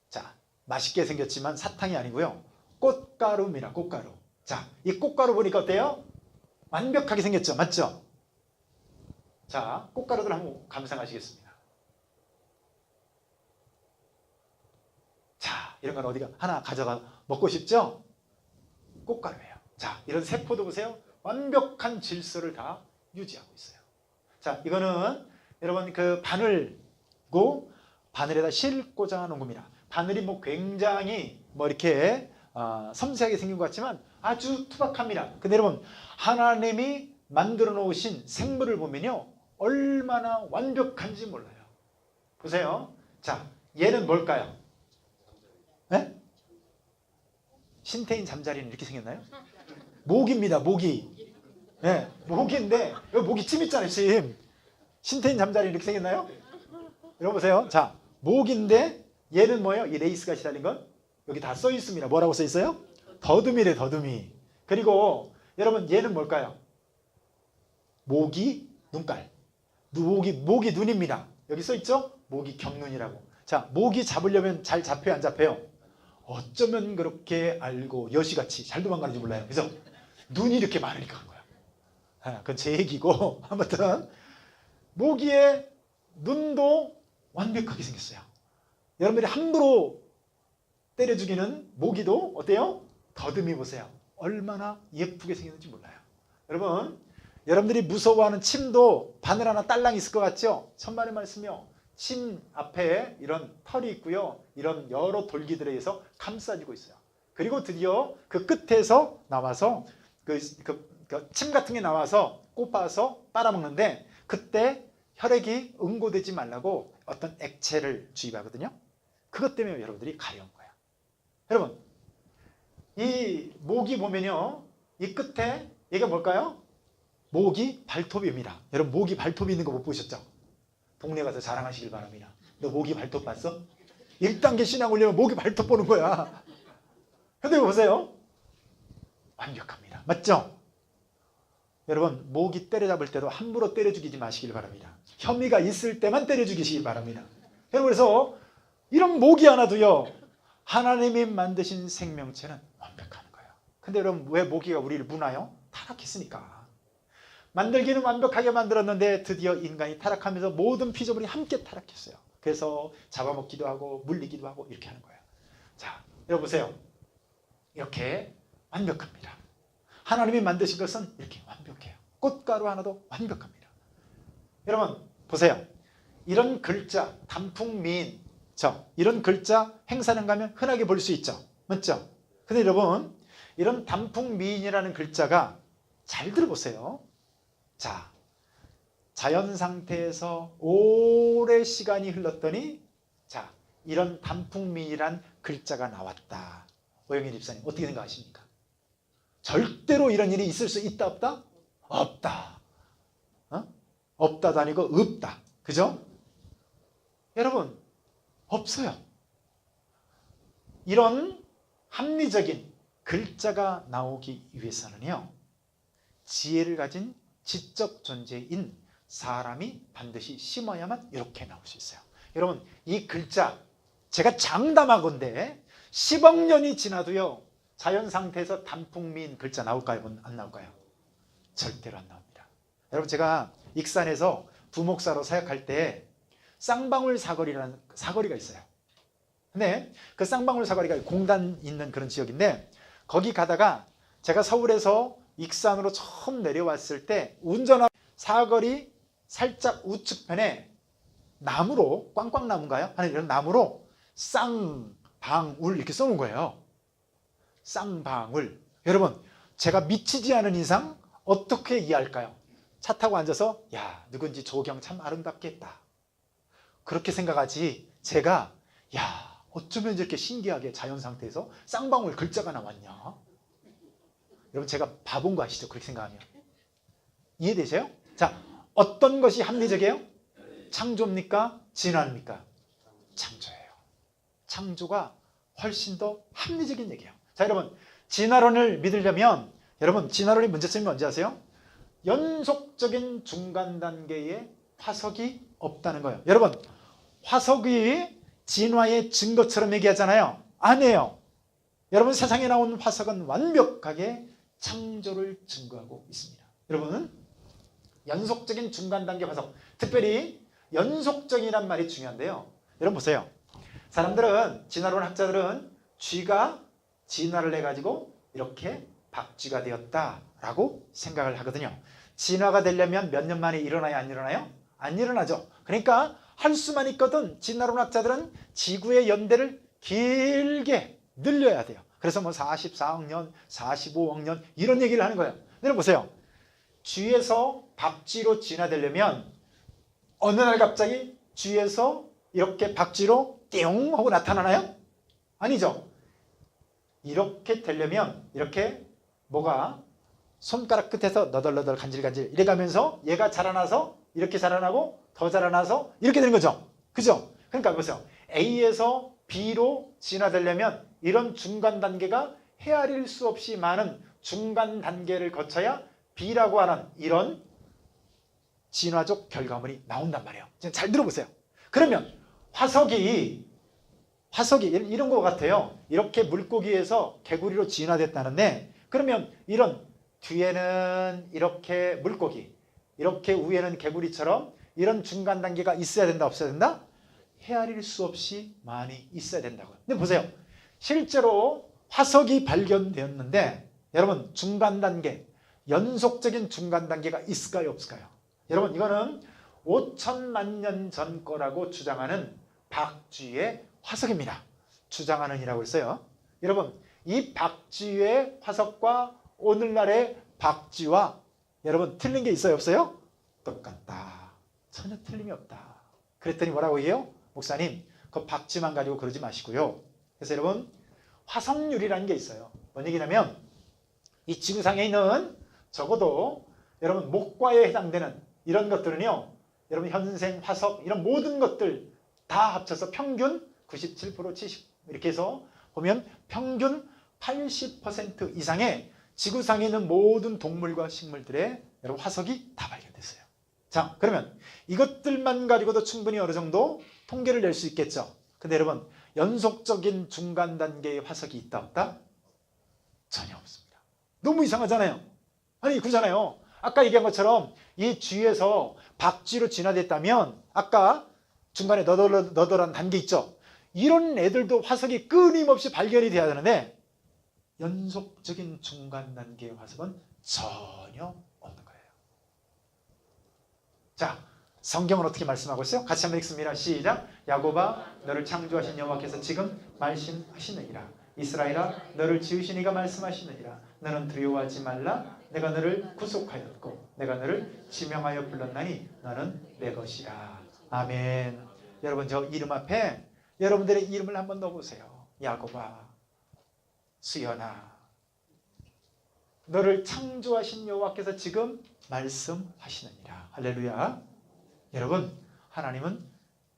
자, 맛있게 생겼지만 사탕이 아니고요. 꽃가루입니다. 꽃가루. 자, 이 꽃가루 보니까 어때요? 완벽하게 생겼죠? 맞죠? 자, 꽃가루들 한번 감상하시겠습니다. 자, 이런 건 어디가 하나 가져가 먹고 싶죠? 꽃가루예요. 자, 이런 세포도 보세요. 완벽한 질서를 다 유지하고 있어요. 자, 이거는 여러분 그 바늘고 바늘에다 실 꽂아 놓은 겁니다. 바늘이 굉장히 이렇게 섬세하게 생긴 것 같지만 아주 투박합니다. 근데 여러분, 하나님이 만들어 놓으신 생물을 보면요, 얼마나 완벽한지 몰라요. 보세요. 자, 얘는 뭘까요? 네? 신태인 잠자리는 이렇게 생겼나요? 모기입니다. 모기. 네, 모기인데 여기 모기 침 있잖아요. 침. 신태인 잠자리는 이렇게 생겼나요? 여러분 보세요. 자, 모기인데 얘는 뭐예요? 이 레이스가 시달린 건 여기 다 써 있습니다. 뭐라고 써 있어요? 더듬이래, 더듬이. 그리고 여러분 얘는 뭘까요? 모기 눈깔. 모기 눈입니다. 여기 써 있죠? 모기 경눈이라고. 자, 모기 잡으려면 잘 잡혀요, 안 잡혀요? 어쩌면 그렇게 알고 여시같이 잘 도망가는지 몰라요. 그래서 눈이 이렇게 많으니까 그런 거야. 그건 제 얘기고, 아무튼 모기의 눈도 완벽하게 생겼어요. 여러분들이 함부로 때려 죽이는 모기도 어때요? 더듬이 보세요. 얼마나 예쁘게 생겼는지 몰라요. 여러분들이 무서워하는 침도 바늘 하나 딸랑 있을 것 같죠? 천만의 말씀이요. 침 앞에 이런 털이 있고요. 이런 여러 돌기들에 의해서 감싸지고 있어요. 그리고 드디어 그 끝에서 나와서 침 같은 게 나와서 꼽아서 빨아먹는데, 그때 혈액이 응고되지 말라고 어떤 액체를 주입하거든요. 그것 때문에 여러분들이 가려운 거예요. 여러분, 이 모기 보면요, 이 끝에 얘가 뭘까요? 모기 발톱입니다. 여러분, 모기 발톱이 있는 거 못 보셨죠? 동네 가서 자랑하시길 바랍니다. 너 모기 발톱 봤어? 1단계 신앙 올려면 모기 발톱 보는 거야. 근데 보세요. 완벽합니다. 맞죠? 여러분, 모기 때려잡을 때도 함부로 때려 죽이지 마시길 바랍니다. 혐의가 있을 때만 때려 죽이시길 바랍니다. 여러분, 그래서 이런 모기 하나도요, 하나님이 만드신 생명체는 완벽한 거예요. 근데 여러분, 왜 모기가 우리를 무나요? 타락했으니까. 만들기는 완벽하게 만들었는데 드디어 인간이 타락하면서 모든 피조물이 함께 타락했어요. 그래서 잡아먹기도 하고 물리기도 하고 이렇게 하는 거예요. 자, 여러분 보세요. 이렇게 완벽합니다. 하나님이 만드신 것은 이렇게 완벽해요. 꽃가루 하나도 완벽합니다. 여러분 보세요. 이런 글자 단풍미인 이런 글자 행사는 가면 흔하게 볼 수 있죠. 맞죠? 근데 여러분 이런 단풍미인이라는 글자가 잘 들어보세요. 자, 자연 상태에서 오래 시간이 흘렀더니 자, 이런 단풍미인이란 글자가 나왔다. 오영일 집사님 어떻게 생각하십니까? 절대로 이런 일이 있을 수 있다 없다? 없다. 없다도 아니고 없다. 그죠? 여러분 없어요. 이런 합리적인 글자가 나오기 위해서는요, 지혜를 가진 지적 존재인 사람이 반드시 심어야만 이렇게 나올 수 있어요. 여러분 이 글자 제가 장담하건대 10억 년이 지나도요 자연 상태에서 단풍미인 글자 나올까요? 안 나올까요? 절대로 안 나옵니다. 여러분 제가 익산에서 부목사로 사역할 때 쌍방울 사거리라는 사거리가 있어요. 근데 그 쌍방울 사거리가 공단 있는 그런 지역인데 거기 가다가 제가 서울에서 익산으로 처음 내려왔을 때 운전하고 사거리 살짝 우측편에 나무로 꽝꽝나무인가요? 아니 이런 나무로 쌍방울 이렇게 써놓은 거예요. 쌍방울. 여러분 제가 미치지 않은 이상 어떻게 이해할까요? 차 타고 앉아서 야 누군지 조경 참 아름답게 했다 그렇게 생각하지 제가 야 어쩌면 이렇게 신기하게 자연 상태에서 쌍방울 글자가 나왔냐. 여러분 제가 바본 거 아시죠? 그렇게 생각하면. 이해되세요? 자, 어떤 것이 합리적이에요? 창조입니까? 진화입니까? 창조예요. 창조가 훨씬 더 합리적인 얘기예요. 자, 여러분 진화론을 믿으려면 여러분 진화론의 문제점이 뭔지 아세요? 연속적인 중간 단계의 화석이 없다는 거예요. 여러분 화석이 진화의 증거처럼 얘기하잖아요. 아니에요. 여러분 세상에 나온 화석은 완벽하게 창조를 증거하고 있습니다. 여러분 연속적인 중간 단계 화석, 특별히 연속적이란 말이 중요한데요. 여러분 보세요. 사람들은 진화론 학자들은 쥐가 진화를 해가지고 이렇게 박쥐가 되었다라고 생각을 하거든요. 진화가 되려면 몇 년 만에 일어나요? 안 일어나요? 안 일어나죠. 그러니까 할 수만 있거든 진화론 학자들은 지구의 연대를 길게 늘려야 돼요. 그래서 뭐 44억 년, 45억 년 이런 얘기를 하는 거예요. 여러분 보세요. 쥐에서 박쥐로 진화되려면 어느 날 갑자기 쥐에서 이렇게 박쥐로 띵 하고 나타나나요? 아니죠. 이렇게 되려면 이렇게 뭐가 손가락 끝에서 너덜너덜 간질간질 이래 가면서 얘가 자라나서 이렇게 자라나고 더 자라나서 이렇게 되는 거죠. 그죠? 그러니까 보세요. A에서 B로 진화되려면 이런 중간 단계가 헤아릴 수 없이 많은 중간 단계를 거쳐야 B라고 하는 이런 진화적 결과물이 나온단 말이에요. 잘 들어보세요. 그러면 화석이 이런 것 같아요. 이렇게 물고기에서 개구리로 진화됐다는데 그러면 이런 뒤에는 이렇게 물고기, 이렇게 위에는 개구리처럼 이런 중간 단계가 있어야 된다 없어야 된다? 헤아릴 수 없이 많이 있어야 된다고요. 근데 보세요. 실제로 화석이 발견되었는데 여러분 중간 단계, 연속적인 중간 단계가 있을까요 없을까요? 여러분 이거는 5천만 년 전 거라고 주장하는 박쥐의 화석입니다. 주장하는 이라고 했어요. 여러분 이 박쥐의 화석과 오늘날의 박쥐와 여러분 틀린 게 있어요 없어요? 똑같다. 전혀 틀림이 없다. 그랬더니 뭐라고 해요? 목사님 그 박쥐만 가지고 그러지 마시고요. 그래서 여러분 화석률이라는 게 있어요. 뭔 얘기냐면 이 지구상에 있는 적어도 여러분 목과에 해당되는 이런 것들은요. 여러분 현생, 화석 이런 모든 것들 다 합쳐서 평균 97%, 70 이렇게 해서 보면 평균 80% 이상의 지구상에 있는 모든 동물과 식물들의 여러분 화석이 다 발견됐어요. 자, 그러면 이것들만 가지고도 충분히 어느 정도 통계를 낼 수 있겠죠. 근데 여러분 연속적인 중간 단계의 화석이 있다 없다? 전혀 없습니다. 너무 이상하잖아요. 아니 그렇잖아요. 아까 얘기한 것처럼 이 쥐에서 박쥐로 진화됐다면 아까 중간에 너덜한 단계 있죠. 이런 애들도 화석이 끊임없이 발견이 돼야 되는데 연속적인 중간 단계의 화석은 전혀 없는 거예요. 자, 성경은 어떻게 말씀하고 있어요? 같이 한번 읽습니다. 시작. 야곱아, 너를 창조하신 여호와께서 지금 말씀하시느니라. 이스라엘아, 너를 지으신 이가 말씀하시느니라. 너는 두려워하지 말라. 내가 너를 구속하였고 내가 너를 지명하여 불렀나니 너는 내 것이라. 아멘. 여러분, 저 이름 앞에 여러분들의 이름을 한번 넣어보세요. 야곱아, 수연아, 너를 창조하신 여호와께서 지금 말씀하시느니라. 할렐루야. 여러분, 하나님은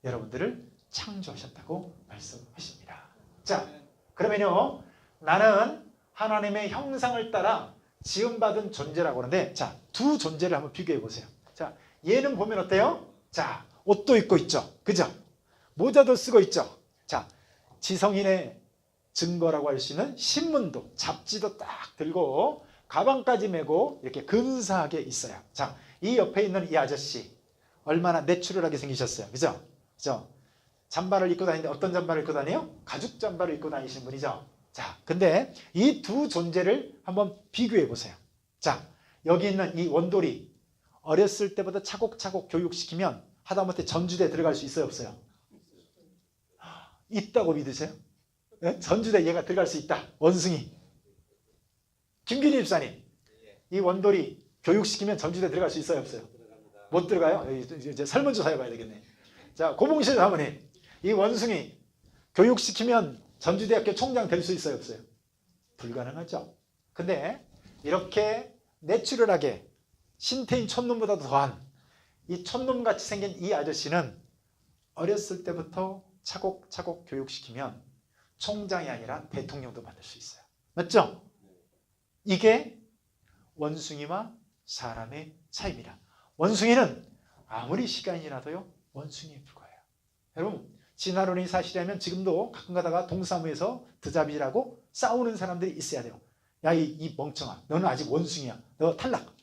여러분들을 창조하셨다고 말씀하십니다. 자, 그러면요, 나는 하나님의 형상을 따라 지음받은 존재라고 하는데, 자, 두 존재를 한번 비교해 보세요. 자, 얘는 보면 어때요? 자, 옷도 입고 있죠. 그죠? 모자도 쓰고 있죠. 자, 지성인의 증거라고 할 수 있는 신문도, 잡지도 딱 들고 가방까지 메고 이렇게 근사하게 있어요. 자, 이 옆에 있는 이 아저씨 얼마나 내추럴하게 생기셨어요. 그죠? 그죠? 잠바를 입고 다니는데 어떤 잠바를 입고 다녀요? 가죽 잠바를 입고 다니시는 분이죠. 자, 근데 이 두 존재를 한번 비교해 보세요. 자, 여기 있는 이 원돌이 어렸을 때부터 차곡차곡 교육시키면 하다못해 전주대 들어갈 수 있어요, 없어요? 있다고 믿으세요? 네? 전주대 얘가 들어갈 수 있다. 원숭이. 김균희 집사님, 이 원돌이 교육시키면 전주대 들어갈 수 있어요, 없어요? 못 들어가요? 이제 설문조사 해봐야 되겠네. 자, 고봉실 사모님, 이 원숭이 교육시키면 전주대학교 총장 될 수 있어요, 없어요? 불가능하죠. 근데 이렇게 내추럴하게 신태인 촌놈보다도 더한 이 촌놈같이 생긴 이 아저씨는 어렸을 때부터 차곡차곡 교육시키면 총장이 아니라 대통령도 만들 수 있어요. 맞죠? 이게 원숭이와 사람의 차이입니다. 원숭이는 아무리 시간이 지나도요, 원숭이에 불과해요. 여러분, 진화론이 사실이라면 지금도 가끔 가다가 동사무에서 드잡이라고 싸우는 사람들이 있어야 돼요. 야, 이 멍청아, 너는 아직 원숭이야. 너 탈락.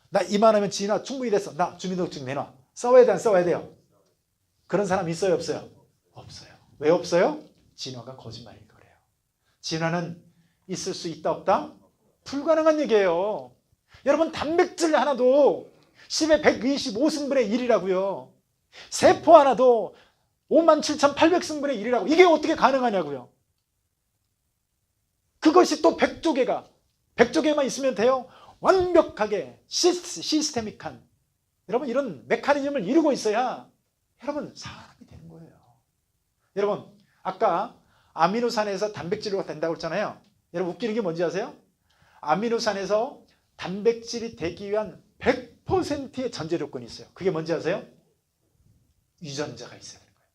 나 이만하면 진화 충분히 됐어. 나 주민등록증 내놔. 싸워야 돼, 안 싸워야 돼요? 그런 사람 있어요, 없어요? 없어요. 왜 없어요? 진화가 거짓말일 거래요. 진화는 있을 수 있다, 없다? 불가능한 얘기예요. 여러분, 단백질 하나도 10의 125승분의 1이라고요. 세포 하나도 57,800승분의 1이라고. 이게 어떻게 가능하냐고요. 그것이 또 100조개만 있으면 돼요. 완벽하게 시스테믹한 여러분, 이런 메커니즘을 이루고 있어야 여러분 사람이 되는 거예요. 여러분, 아까 아미노산에서 단백질로 된다고 했잖아요. 여러분, 웃기는 게 뭔지 아세요? 아미노산에서 단백질이 되기 위한 100%의 전제 조건이 있어요. 그게 뭔지 아세요? 유전자가 있어야 되는 거예요.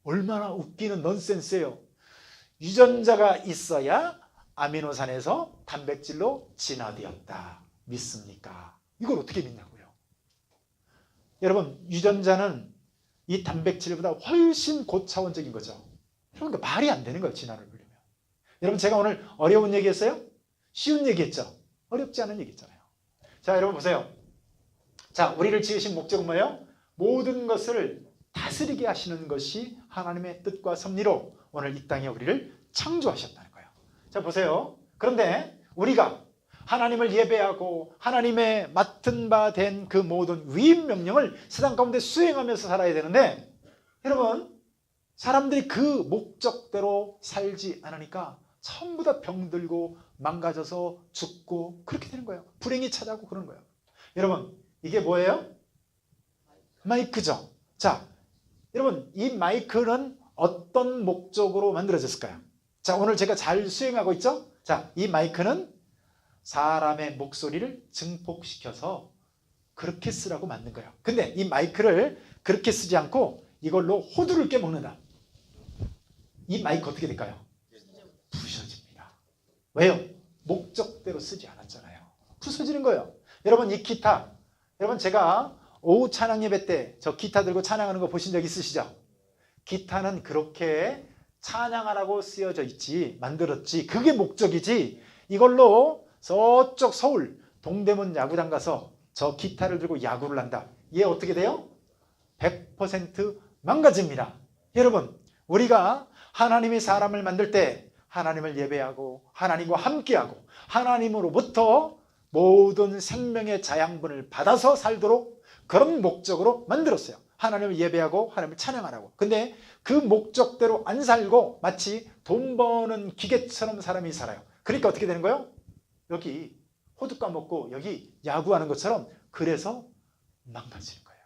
얼마나 웃기는 넌센스예요. 유전자가 있어야 아미노산에서 단백질로 진화되었다. 믿습니까? 이걸 어떻게 믿냐고요. 여러분, 유전자는 이 단백질보다 훨씬 고차원적인 거죠. 그러니까 말이 안 되는 거예요, 진화를 보려면. 여러분, 제가 오늘 어려운 얘기했어요? 쉬운 얘기했죠? 어렵지 않은 얘기했잖아요. 자, 여러분 보세요. 자, 우리를 지으신 목적은 뭐예요? 모든 것을 다스리게 하시는 것이 하나님의 뜻과 섭리로 오늘 이 땅에 우리를 창조하셨다는 거예요. 자, 보세요. 그런데 우리가 하나님을 예배하고 하나님의 맡은 바 된 그 모든 위임 명령을 세상 가운데 수행하면서 살아야 되는데, 여러분, 사람들이 그 목적대로 살지 않으니까 전부 다 병들고 망가져서 죽고 그렇게 되는 거예요. 불행이 찾아오고 그러는 거예요. 여러분, 이게 뭐예요? 마이크죠. 자, 여러분, 이 마이크는 어떤 목적으로 만들어졌을까요? 자, 오늘 제가 잘 수행하고 있죠? 자, 이 마이크는 사람의 목소리를 증폭시켜서 그렇게 쓰라고 만든 거예요. 근데 이 마이크를 그렇게 쓰지 않고 이걸로 호두를 깨먹는다. 이 마이크 어떻게 될까요? 부서집니다. 왜요? 목적대로 쓰지 않았잖아요. 부서지는 거예요. 여러분, 이 기타, 여러분, 제가 오후 찬양 예배 때 저 기타 들고 찬양하는 거 보신 적 있으시죠? 기타는 그렇게 찬양하라고 쓰여져 있지, 만들었지, 그게 목적이지, 이걸로 저쪽 서울 동대문 야구장 가서 저 기타를 들고 야구를 한다. 얘 어떻게 돼요? 100% 망가집니다. 여러분, 우리가 하나님이 사람을 만들 때 하나님을 예배하고 하나님과 함께하고 하나님으로부터 모든 생명의 자양분을 받아서 살도록 그런 목적으로 만들었어요. 하나님을 예배하고 하나님을 찬양하라고. 근데 그 목적대로 안 살고 마치 돈 버는 기계처럼 사람이 살아요. 그러니까 어떻게 되는 거예요? 여기 호두 까먹고 여기 야구하는 것처럼 그래서 망가지는 거예요.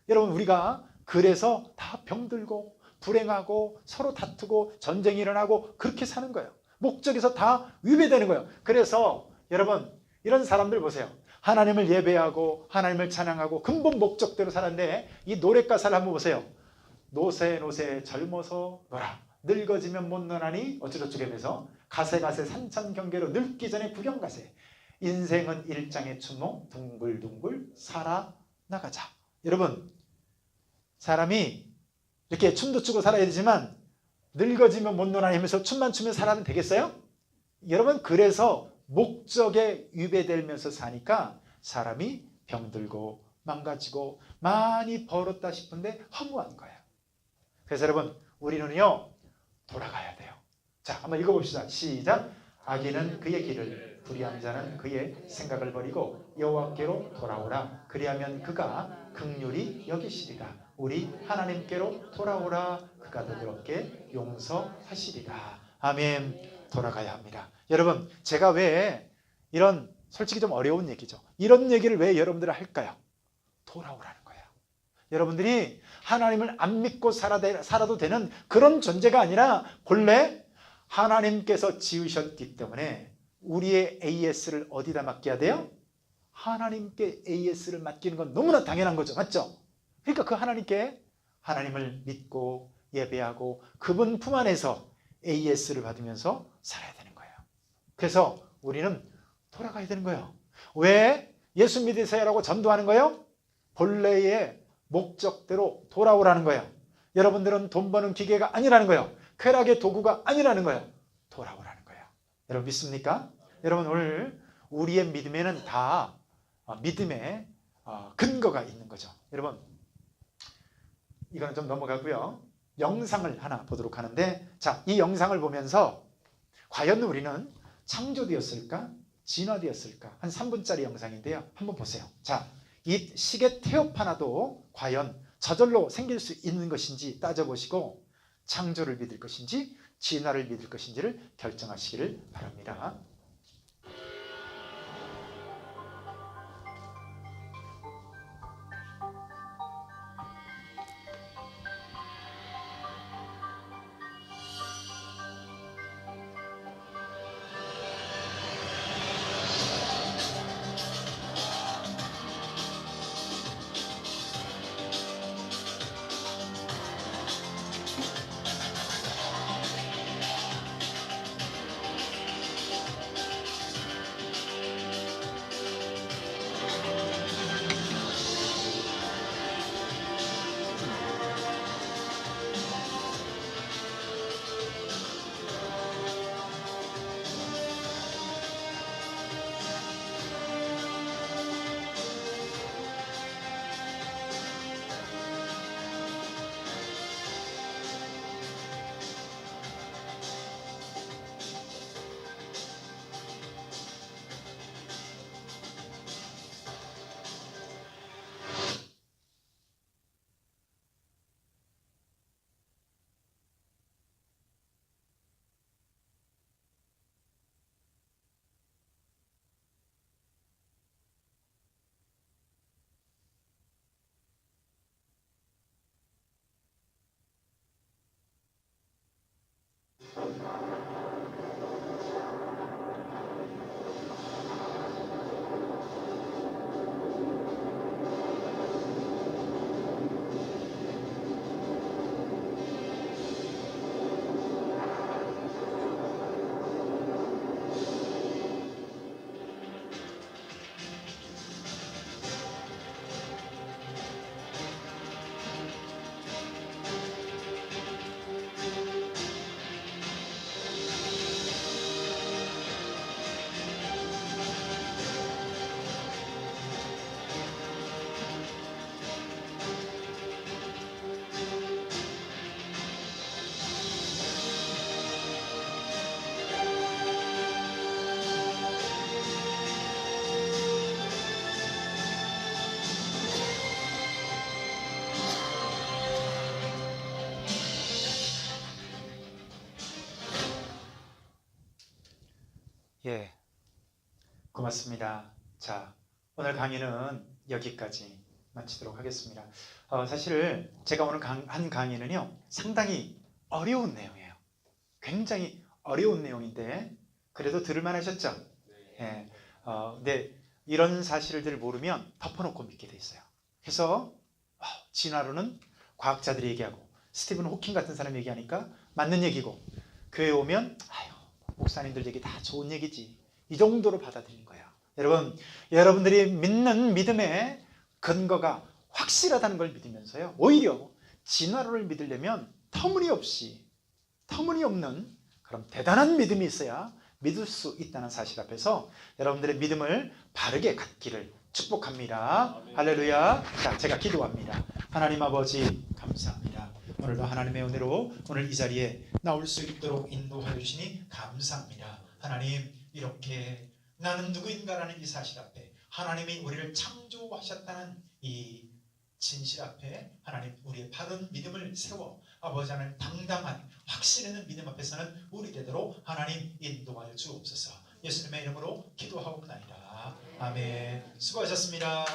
여러분, 우리가 그래서 다 병들고 불행하고 서로 다투고 전쟁이 일어나고 그렇게 사는 거예요. 목적에서 다 위배되는 거예요. 그래서 여러분, 이런 사람들 보세요. 하나님을 예배하고 하나님을 찬양하고 근본 목적대로 살았는데 이 노랫가사를 한번 보세요. 노새 노새 젊어서 놀아 늙어지면 못 노나니 어쩌고저쩌고 하면서 가세 가세 산천경계로 늙기 전에 구경 가세 인생은 일장의 춘몽 둥글둥글 살아나가자. 여러분, 사람이 이렇게 춤도 추고 살아야 되지만 늙어지면 못 노나니 하면서 춤만 추면 살아면 되겠어요? 여러분, 그래서 목적에 위배되면서 사니까 사람이 병들고 망가지고 많이 벌었다 싶은데 허무한 거예요. 그래서 여러분, 우리는요 돌아가야 돼요. 자, 한번 읽어봅시다. 시작. 악인은 그의 길을 불의한 자는 그의 생각을 버리고 여호와께로 돌아오라. 그리하면 그가 긍휼히 여기시리라. 우리 하나님께로 돌아오라. 그가 너그럽게 용서하시리라. 아멘. 돌아가야 합니다. 여러분, 제가 왜 이런 솔직히 좀 어려운 얘기죠. 이런 얘기를 왜 여러분들 할까요? 돌아오라는 거예요. 여러분들이 하나님을 안 믿고 살아도 되는 그런 존재가 아니라 본래 하나님께서 지으셨기 때문에 우리의 AS를 어디다 맡겨야 돼요? 하나님께 AS를 맡기는 건 너무나 당연한 거죠. 맞죠? 그러니까 그 하나님께 하나님을 믿고 예배하고 그분 품 안에서 AS를 받으면서 살아야 되는 거예요. 그래서 우리는 돌아가야 되는 거예요. 왜 예수 믿으세요라고 전도하는 거예요? 본래의 목적대로 돌아오라는 거예요. 여러분들은 돈 버는 기계가 아니라는 거예요. 쾌락의 도구가 아니라는 거예요. 돌아오라는 거예요. 여러분 믿습니까? 여러분, 오늘 우리의 믿음에는 다 믿음의 근거가 있는 거죠. 여러분, 이거는 좀 넘어가고요. 영상을 하나 보도록 하는데, 자, 이 영상을 보면서 과연 우리는 창조되었을까? 진화되었을까? 한 3분짜리 영상인데요. 한번 보세요. 자, 이 시계 태엽 하나도 과연 저절로 생길 수 있는 것인지 따져보시고 창조를 믿을 것인지 진화를 믿을 것인지를 결정하시기를 바랍니다. 예, 고맙습니다. 자, 오늘 강의는 여기까지 마치도록 하겠습니다. 사실 제가 오늘 한 강의는요, 상당히 어려운 내용이에요. 굉장히 어려운 내용인데 그래도 들을만 하셨죠? 예, 근데 이런 사실들을 모르면 덮어놓고 믿게 돼 있어요. 그래서 진화론은 과학자들이 얘기하고 스티븐 호킹 같은 사람이 얘기하니까 맞는 얘기고, 교회 오면 아유, 목사님들 얘기 다 좋은 얘기지, 이 정도로 받아들이는 거예요. 여러분, 여러분들이 믿는 믿음의 근거가 확실하다는 걸 믿으면서요, 오히려 진화론을 믿으려면 터무니없는 그런 대단한 믿음이 있어야 믿을 수 있다는 사실 앞에서 여러분들의 믿음을 바르게 갖기를 축복합니다. 할렐루야. 자, 제가 기도합니다. 하나님 아버지, 감사합니다. 오늘도 하나님의 은혜로 오늘 이 자리에 나올 수 있도록 인도하여 주시니 감사합니다. 하나님, 이렇게 나는 누구인가라는 이 사실 앞에 하나님이 우리를 창조하셨다는 이 진실 앞에 하나님, 우리의 바른 믿음을 세워 아버지 하나님, 당당한 확신 있는 믿음 앞에서는 우리 되도록 하나님 인도하여 주옵소서. 예수님의 이름으로 기도하옵나이다. 아멘. 수고하셨습니다.